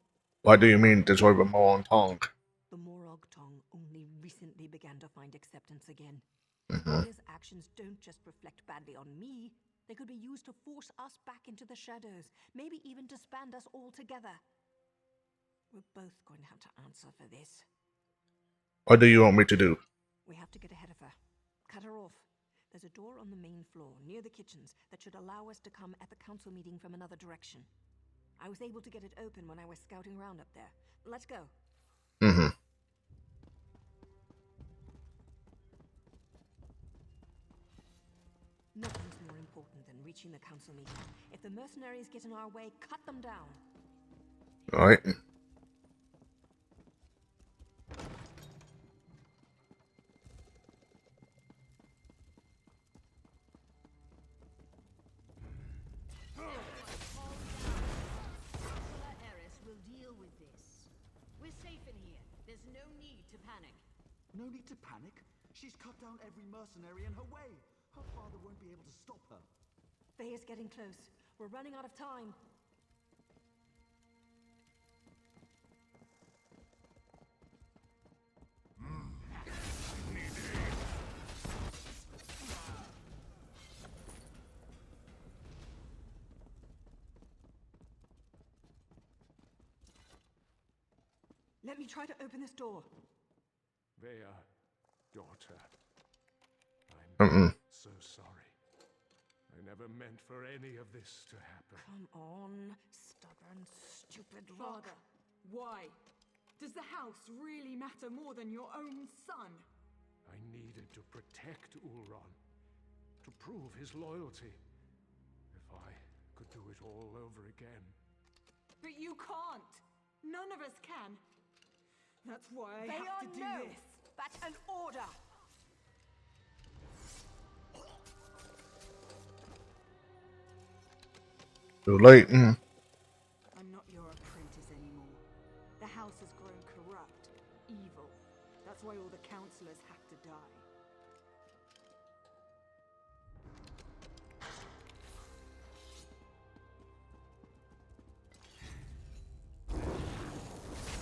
What do you mean, destroy the Morag Tong? The Morag Tong only recently began to find acceptance again. Mm-hmm. Veya's actions don't just reflect badly on me. They could be used to force us back into the shadows, maybe even disband us all together. We're both going to have to answer for this. What do you want me to do? We have to get ahead of her. Cut her off. There's a door on the main floor, near the kitchens, that should allow us to come at the council meeting from another direction. I was able to get it open when I was scouting around up there. Let's go. Mm-hmm. Nothing's more important than reaching the council meeting. If the mercenaries get in our way, cut them down. Alright. Councillor Eris will deal with this. We're safe in here. There's no need to panic. No need to panic. She's cut down every mercenary in her way. Her father won't be able to stop her. Veya's getting close. We're running out of time. Let me try to open this door. Veya, daughter. I'm so sorry. I never meant for any of this to happen. Come on, stubborn, stupid rock. Father, why? Does the house really matter more than your own son? I needed to protect Ulron. To prove his loyalty. If I could do it all over again. But you can't. None of us can. That's why I have to do this. That's an order! Too late. I'm not your apprentice anymore. The house has grown corrupt, evil. That's why all the counselors have to die.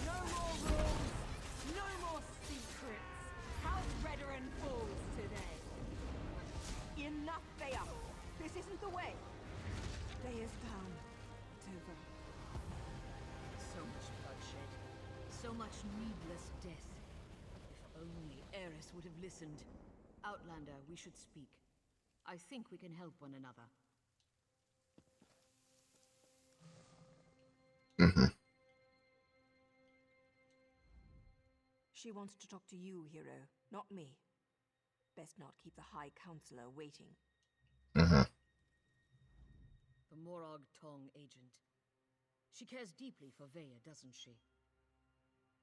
No more rules! No more secrets! House Veteran falls today. Enough, Veya! This isn't the way! Veya's down. It's over. So much bloodshed. So much needless death. If only Eris would have listened. Outlander, we should speak. I think we can help one another. She wants to talk to you, hero, not me. Best not keep the High Counselor waiting. The Morag Tong agent. She cares deeply for Veya, doesn't she?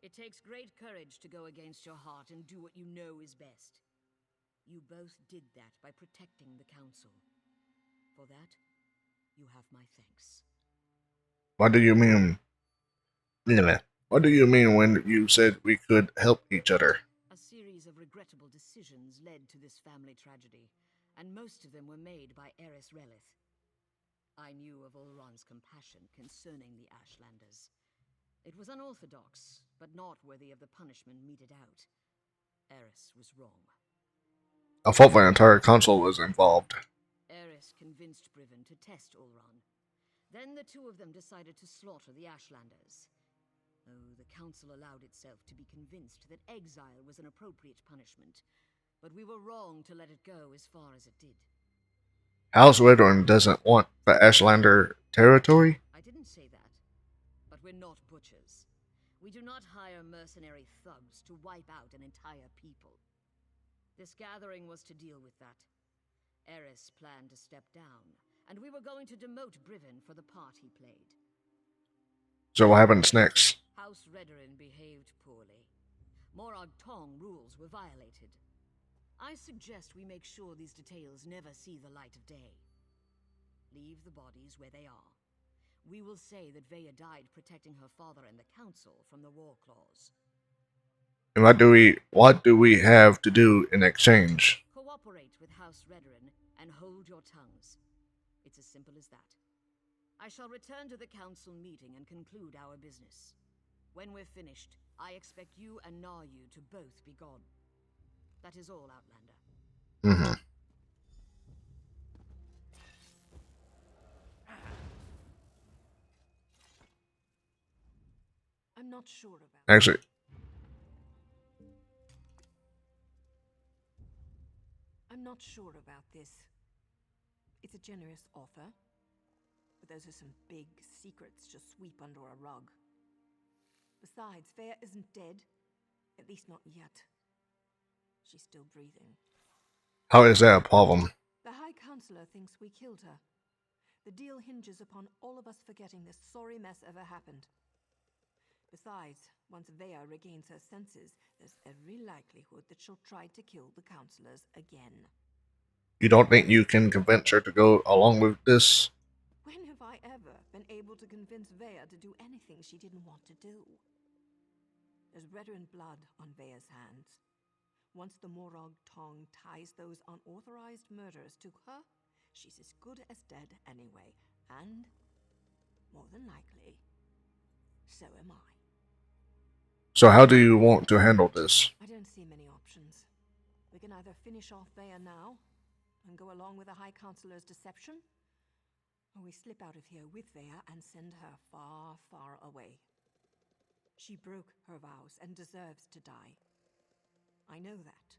It takes great courage to go against your heart and do what you know is best. You both did that by protecting the Council. For that, you have my thanks. What do you mean? What do you mean when you said we could help each other? A series of regrettable decisions led to this family tragedy, and most of them were made by Eris Relith. I knew of Ulron's compassion concerning the Ashlanders. It was unorthodox, but not worthy of the punishment meted out. Eris was wrong. I thought the entire council was involved. Eris convinced Brivin to test Ulron. Then the two of them decided to slaughter the Ashlanders. Oh, the council allowed itself to be convinced that exile was an appropriate punishment, but we were wrong to let it go as far as it did. House Veteran doesn't want the Ashlander territory? I didn't say that, but we're not butchers. We do not hire mercenary thugs to wipe out an entire people. This gathering was to deal with that. Eris planned to step down, and we were going to demote Brivin for the part he played. So what happens next? House Redorin behaved poorly. Morag Tong rules were violated. I suggest we make sure these details never see the light of day. Leave the bodies where they are. We will say that Veya died protecting her father and the council from the war claws. And what do we have to do in exchange? Cooperate with House Redorin and hold your tongues. It's as simple as that. I shall return to the council meeting and conclude our business. When we're finished, I expect you and Naryu to both be gone. That is all, Outlander. I'm not sure about Actually, I'm not sure about this. It's a generous offer, but those are some big secrets to sweep under a rug. Besides, Veya isn't dead. At least not yet. She's still breathing. how is that a problem? The High Counselor thinks we killed her. The deal hinges upon all of us forgetting this sorry mess ever happened. Besides, once Veya regains her senses, there's every likelihood that she'll try to kill the counselors again. You don't think you can convince her to go along with this? When have I ever been able to convince Veya to do anything she didn't want to do? There's Redoran blood on Veya's hands. Once the Morag Tong ties those unauthorized murders to her, she's as good as dead anyway. And, more than likely, so am I. So how do you want to handle this? I don't see many options. We can either finish off Veya now and go along with the High Counselor's deception, or we slip out of here with Veya and send her far, far away. She broke her vows and deserves to die. I know that,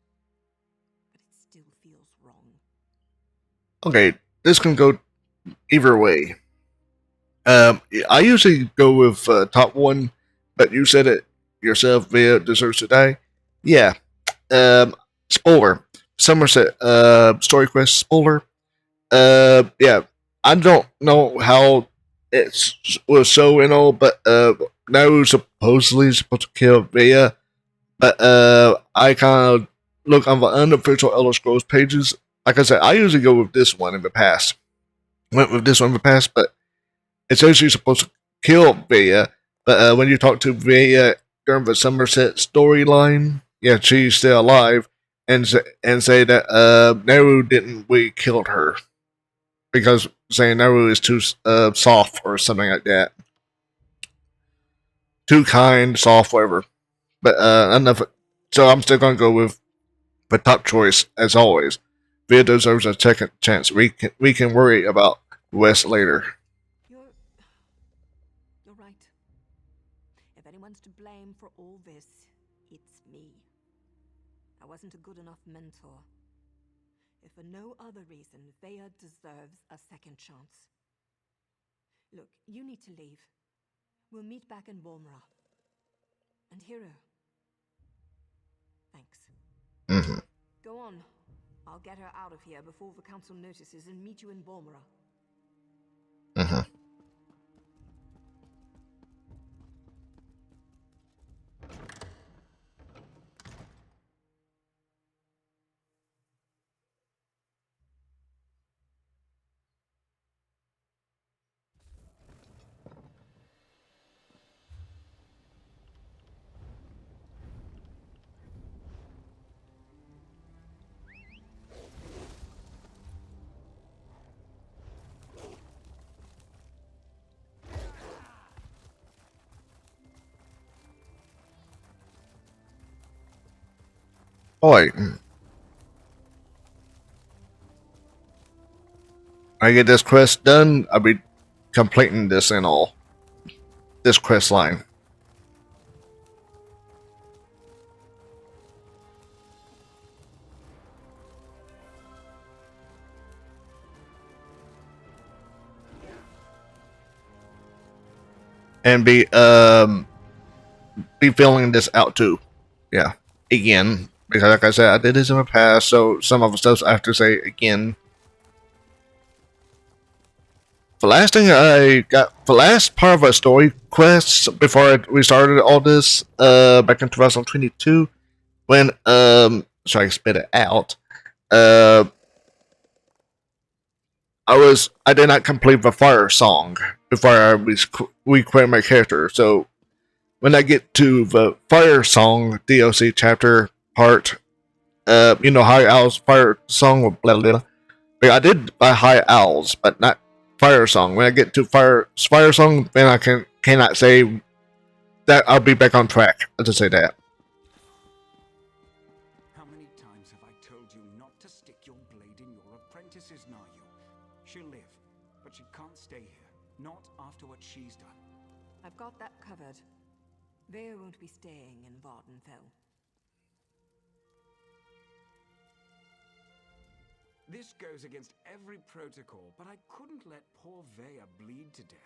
but it still feels wrong. Okay, this can go either way. I usually go with top one, but you said it yourself, Veya deserves to die. Yeah. Spoiler. Summerset story quest spoiler. Yeah, I don't know how it was so and all, but now supposedly supposed to kill Veya, but I kind of look on the unofficial Elder Scrolls pages. Like I said, I usually go with this one in the past. Went with this one in the past, but it's actually supposed to kill Veya. But when you talk to Veya during the Summerset storyline, yeah, she's still alive, and say that Naru didn't we killed her because saying Naru is too soft or something like that, too kind, soft, whatever. But enough. So I'm still gonna go with the top choice as always. Veya deserves a second chance. We can worry about West later. You're right. If anyone's to blame for all this, it's me. I wasn't a good enough mentor. If for no other reason, Veya deserves a second chance. Look, you need to leave. We'll meet back in Bormra. And Hero. Thanks. Mm-hmm. Go on. I'll get her out of here before the council notices and meet you in Bormra. Mm-hmm. Boy, I get this quest done, I'll be completing this and all. This quest line. And be filling this out too. Yeah. Again. Because like I said, I did this in the past, so some of the stuff I have to say again. The last thing I got, the last part of a story quest before we started all this, back in 2022, when so I spit it out. I did not complete the fire song before we create my character. So when I get to the fire song DLC chapter part, you know, High Owl's fire song, blah blah blah. But I did buy High Owls, but not fire song. When I get to fire song, then I cannot say that I'll be back on track. I'll just say that. How many times have I told you not to stick your blade in your apprentice's Nayu? She'll live, but she can't stay here. Not after what she's done. I've got that covered. Veya won't be staying in Vvardenfell. This goes against every protocol, but I couldn't let poor Veya bleed to death.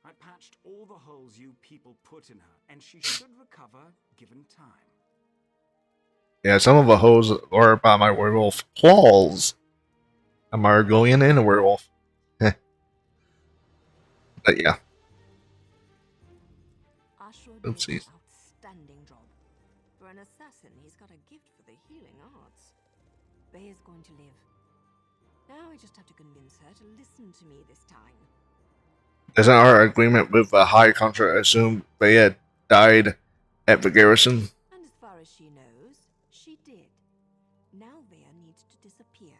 I patched all the holes you people put in her, and she should recover given time. Yeah, some of the holes are by my werewolf claws. I'm Argonian and a werewolf. But yeah. Oopsies. Outstanding job. For an assassin, he's got a gift for the healing arts. Veya's going to live. Now I just have to convince her to listen to me this time. Isn't our agreement with the High Contra assume Veya died at the garrison? And as far as she knows, she did. Now Veya needs to disappear.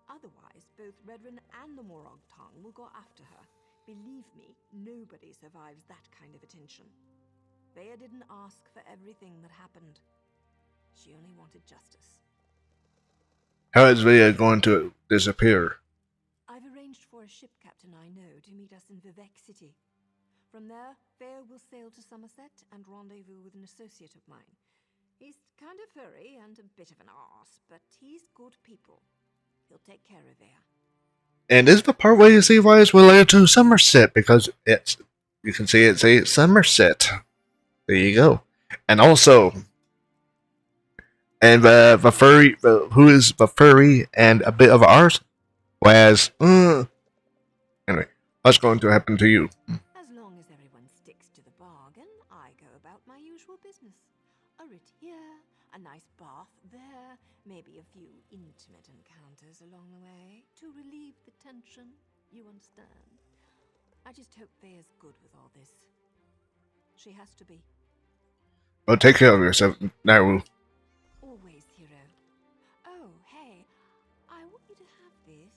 Otherwise, both Redren and the Morrowind tongue will go after her. Believe me, nobody survives that kind of attention. Veya didn't ask for everything that happened. She only wanted justice. How is Veya going to disappear? I've arranged for a ship captain I know to meet us in Vivek City. From there, Veya will sail to Summerset and rendezvous with an associate of mine. He's kind of furry and a bit of an arse, but he's good people. He'll take care of Veya. And this is the part where you see why it's related to Summerset, because you can see it say Summerset. There you go. And also, and the furry, who is the furry and a bit of ours? Whereas, anyway, what's going to happen to you? As long as everyone sticks to the bargain, I go about my usual business. A writ here, a nice bath there, maybe a few intimate encounters along the way to relieve the tension, you understand? I just hope Veya's good with all this. She has to be. Well, take care of yourself, Naru. Always, hero. Oh, hey, I want you to have this.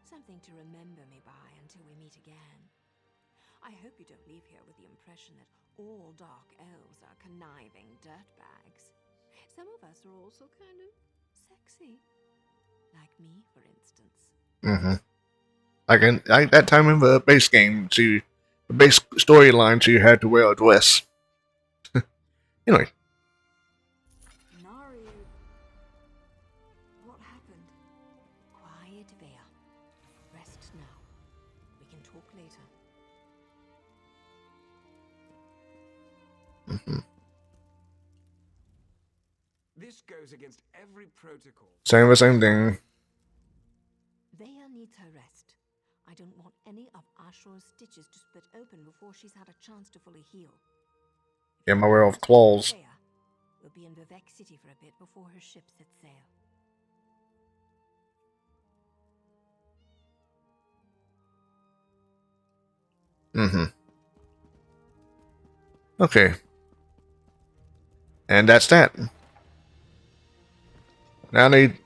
Something to remember me by until we meet again. I hope you don't leave here with the impression that all dark elves are conniving dirtbags. Some of us are also kind of sexy. Like me, for instance. Like that time in the base game, the base storyline, you had to wear a dress. Anyway. Naru, what happened? Quiet, Veya. Rest now. We can talk later. This goes against every protocol. Saying the same thing. Veya needs her rest. I don't want any of Ashura's stitches to split open before she's had a chance to fully heal. Get my way of claws. Veya will be in Vivek City for a bit before her ship sets sail. Okay. And that's that. Now I need...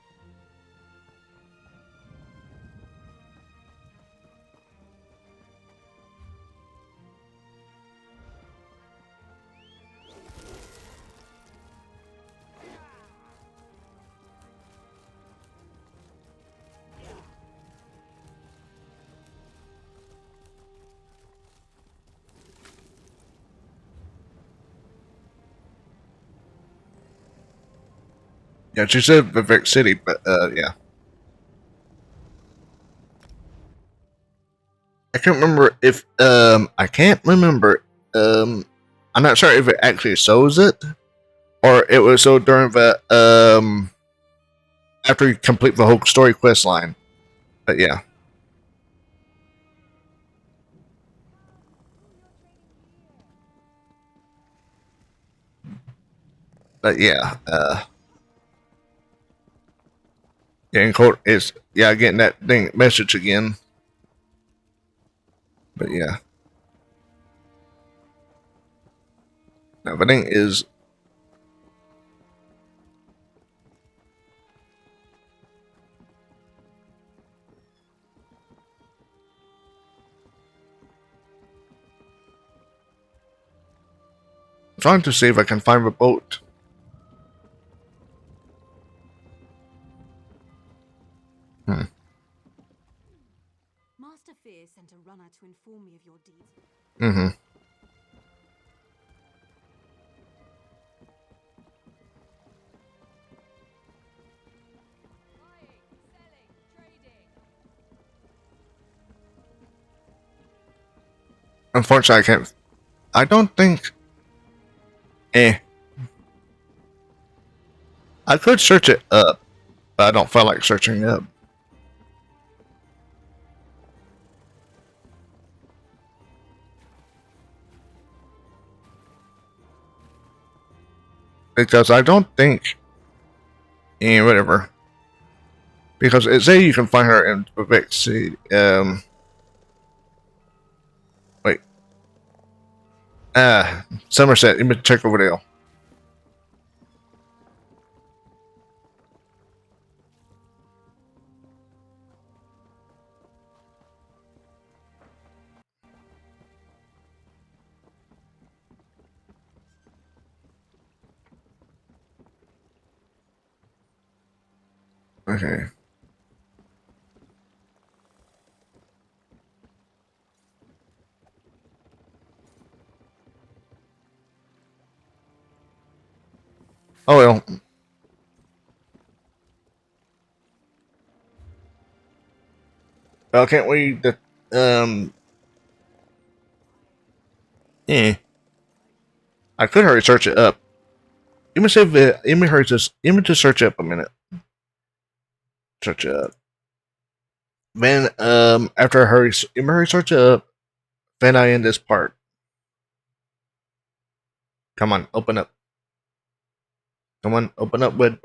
Yeah, she said Vivek City, but, yeah. I can't remember if, I can't remember, I'm not sure if it actually shows it, or it was so during the, after you complete the whole story quest line. But, yeah. But, yeah, getting caught is, yeah, getting that thing message again. But yeah. Now the thing is, I'm trying to see if I can find the boat. Master Fear sent a runner to inform me of your deeds. Unfortunately, I can't. I don't think. I could search it up, but I don't feel like searching it up. Because I don't think. Whatever. Because it say you can find her in Vivek City. Wait. Summerset. Let me check over there. Okay. Oh well. Well, can't we? I could hurry search it up. Let me save it. Let me just search up a minute. Search it up. Then, after Hurry search up, then I end this part. Come on, open up. Come on, open up web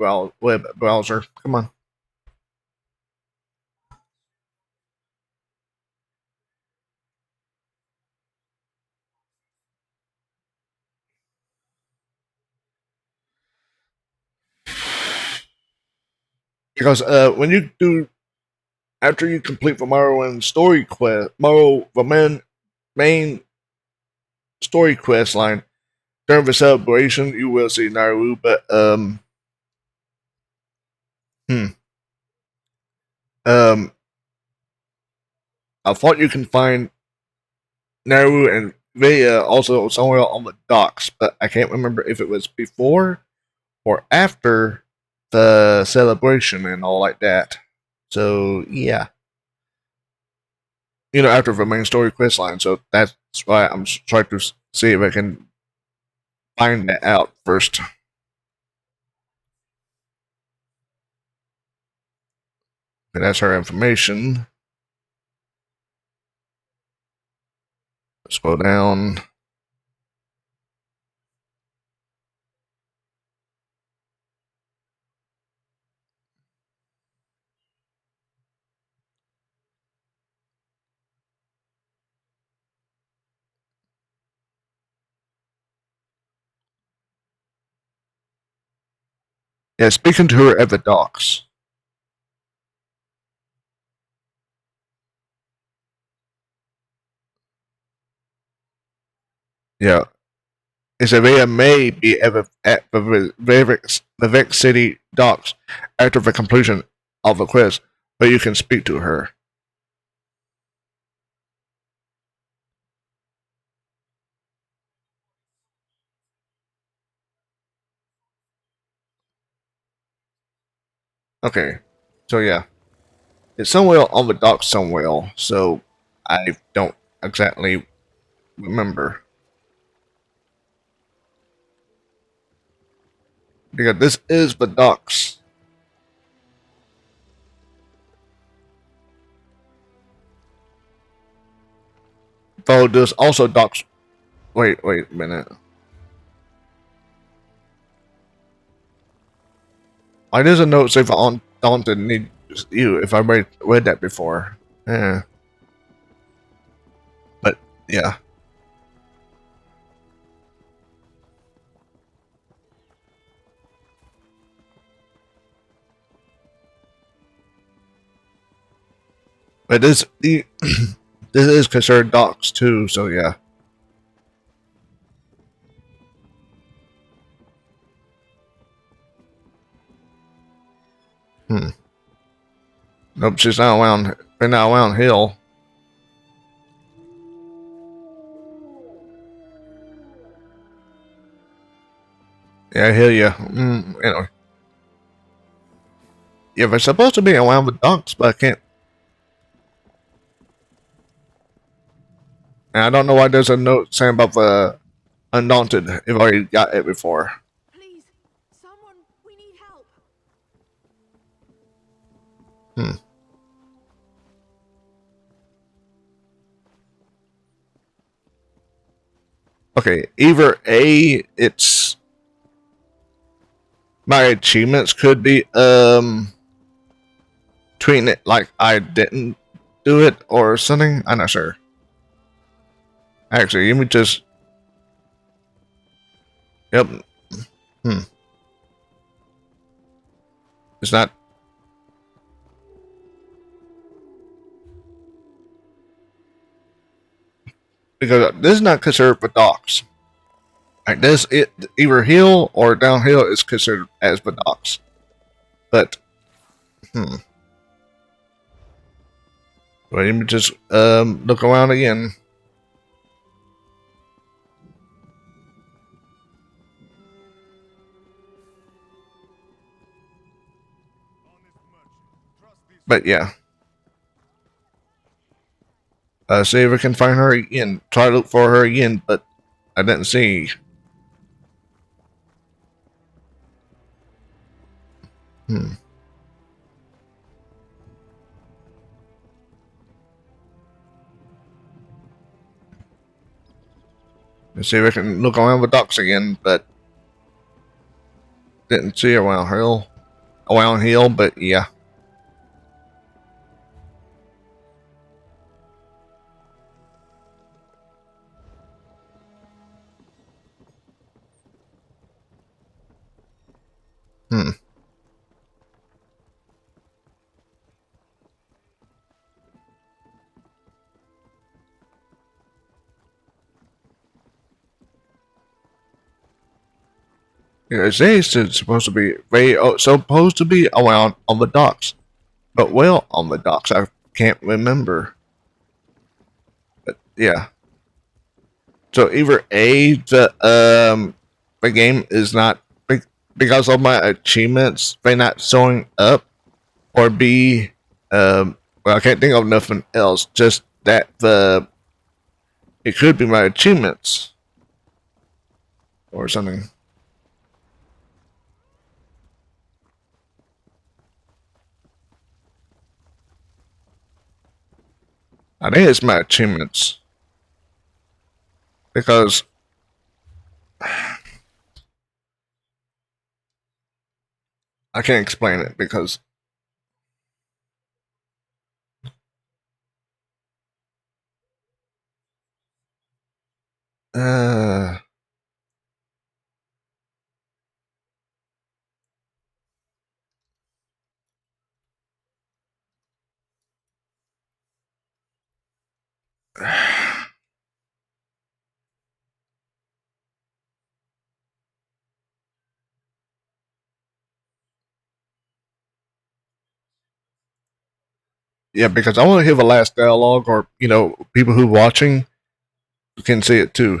browser. Come on. Because when you do, after you complete the Morrowind story quest, the main story quest line, during the celebration, you will see Naru, but I thought you can find Naru and Veya also somewhere on the docks, but I can't remember if it was before or after the celebration and all like that. So yeah, after the main story quest line. So that's why I'm trying to see if I can find that out first. And that's her information. Let's go down. Yeah, speaking to her at the docks. Yeah. Isabella may be at the Vex City docks after the completion of the quest, but you can speak to her. Okay, so yeah, it's somewhere on the docks somewhere, so I don't exactly remember. Because this is the docks. Though there's also docks. Wait a minute. Why does a note say for Undaunted needs you if I read that before? Yeah. But, yeah. But this is considered docks too, so yeah. Nope, she's not around hill. Yeah, I hear you. Anyway. Yeah, they're supposed to be around the docks, but I can't. And I don't know why there's a note saying about the Undaunted if I already got it before. Please, someone, we need help. Okay, either A, it's my achievements could be treating it like I didn't do it or something. I'm not sure. Actually, let me just. Yep. It's not. Because this is not considered for docks. Like this, either hill or downhill is considered as the docks. But, Well, let me just look around again. But yeah. See if I can find her again. Try to look for her again, but I didn't see. Let's see if I can look around the docks again, but didn't see around hill, but yeah. Hmm. Yeah, it's supposed to be supposed to be around on the docks, but well on the docks. I can't remember. But yeah. So either A, the game is not because of my achievements, they're not showing up, or B, well, I can't think of nothing else. Just that it could be my achievements or something. I think it's my achievements because I can't explain it because uh yeah, because I want to hear the last dialogue, or people who watching can see it too.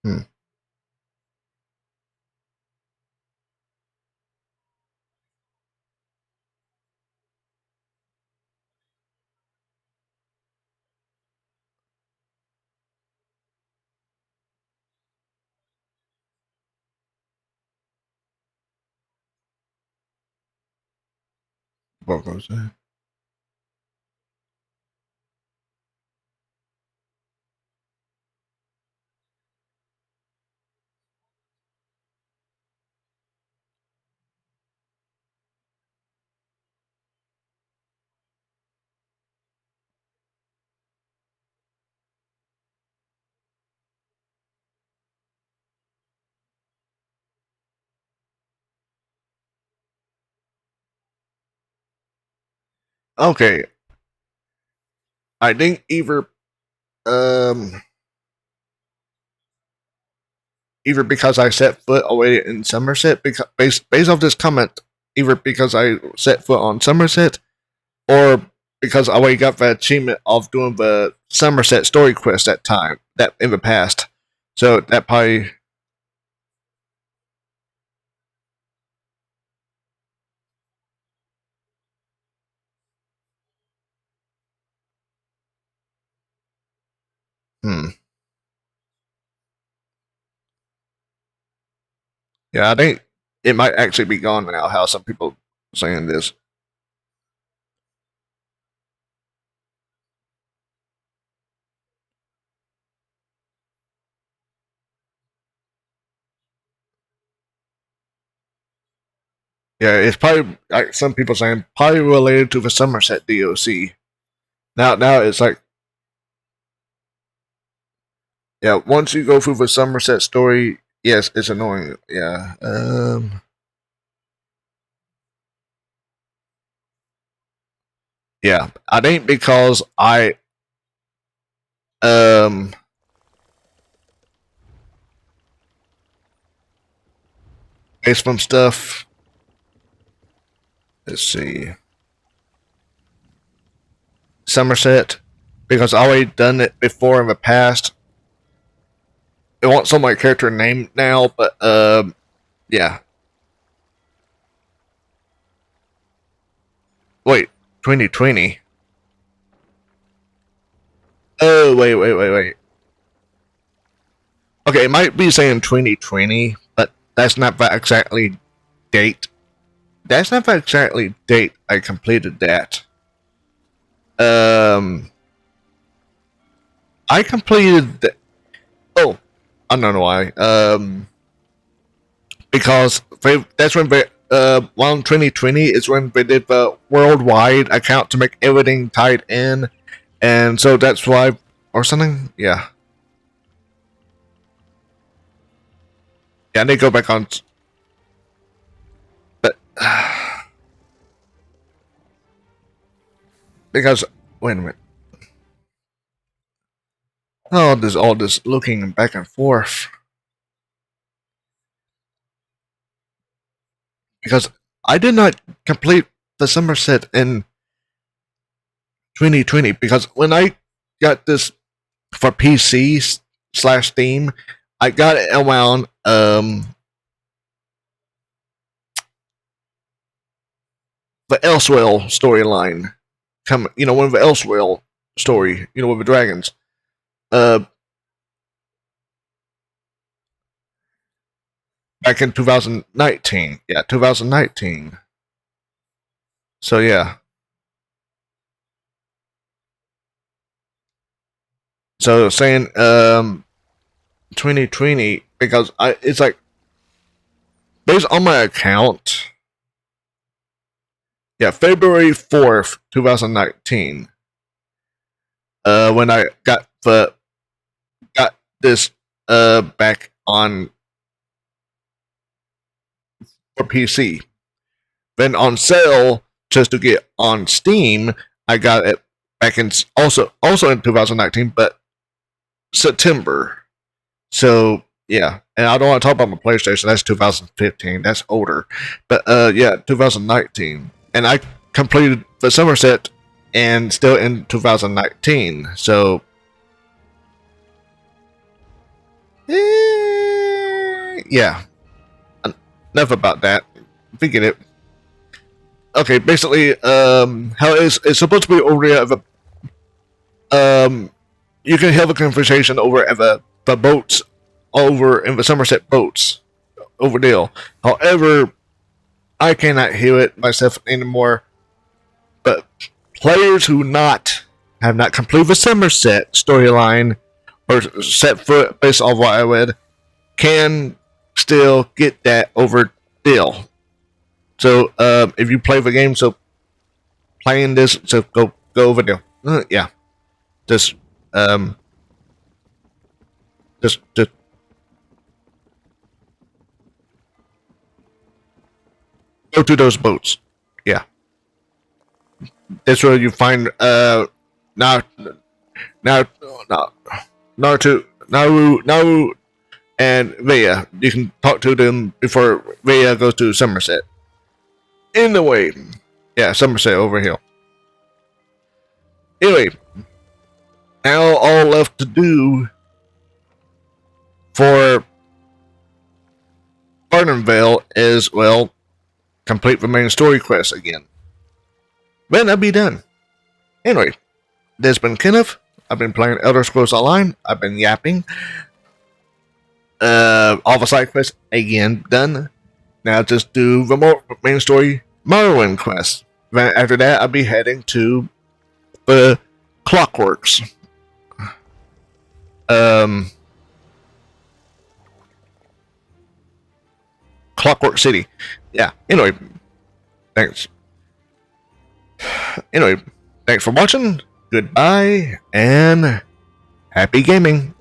Hmm. What goes there? Okay, I think um either because I set foot already in Summerset, because based off this comment, either because I set foot on Summerset, or because I already got the achievement of doing the Summerset story quest that in the past. So that probably. Hmm. Yeah, I think it might actually be gone now. How some people are saying this. Yeah, it's probably like some people saying probably related to the Somerset DLC. Now it's like, yeah, once you go through the Somerset story, yes, it's annoying. Yeah. Yeah, I think because I um based from stuff. Let's see, Somerset, because I already done it before in the past. It wants some my character name now, but yeah. Wait, 2020. Oh, wait. Okay, it might be saying 2020, but that's not that exactly date. that's not exactly date I completed that. I completed the, oh, I don't know why. Because that's when around 2020 is when they did the worldwide account to make everything tied in, and so that's why, or something. Yeah, they go back on, but because wait a minute. Oh, there's all this looking back and forth. Because I did not complete the Summerset in 2020. Because when I got this for PC / Steam, I got it around the Elsewell storyline. One of the Elsewell story, with the dragons. Back in 2019. Yeah, 2019. So yeah. So saying 2020 because it's like based on my account. Yeah, February 4th, 2019. When I got this back on for PC. Then on sale just to get on Steam, I got it back in also in 2019, but September. So yeah, and I don't want to talk about my PlayStation. That's 2015. That's older, but yeah, 2019, and I completed the Summerset and still in 2019. So yeah, enough about that. Forget it. Okay, basically, how it's supposed to be over there. You can have a conversation over at the boats over in the Summerset boats over there. However, I cannot hear it myself anymore. But players who have not completed the Summerset storyline or set foot based on what I read can still get that over deal. So if you play the game, so playing this, so go over there. Yeah, just just go to those boats. Yeah, that's where you find now Naru and Veya. You can talk to them before Veya goes to Summerset. Anyway, yeah, Summerset over here. Anyway, now all left to do for Vvardenfell is, well, complete the main story quest again. Then I'll be done. Anyway, this has been Kenneth. I've been playing Elder Scrolls Online. I've been yapping. All the side quests again done. Now just do the main story Morrowind quest. Then after that, I'll be heading to the Clockworks. Clockwork City. Yeah. Anyway, thanks. Anyway, thanks for watching. Goodbye and happy gaming.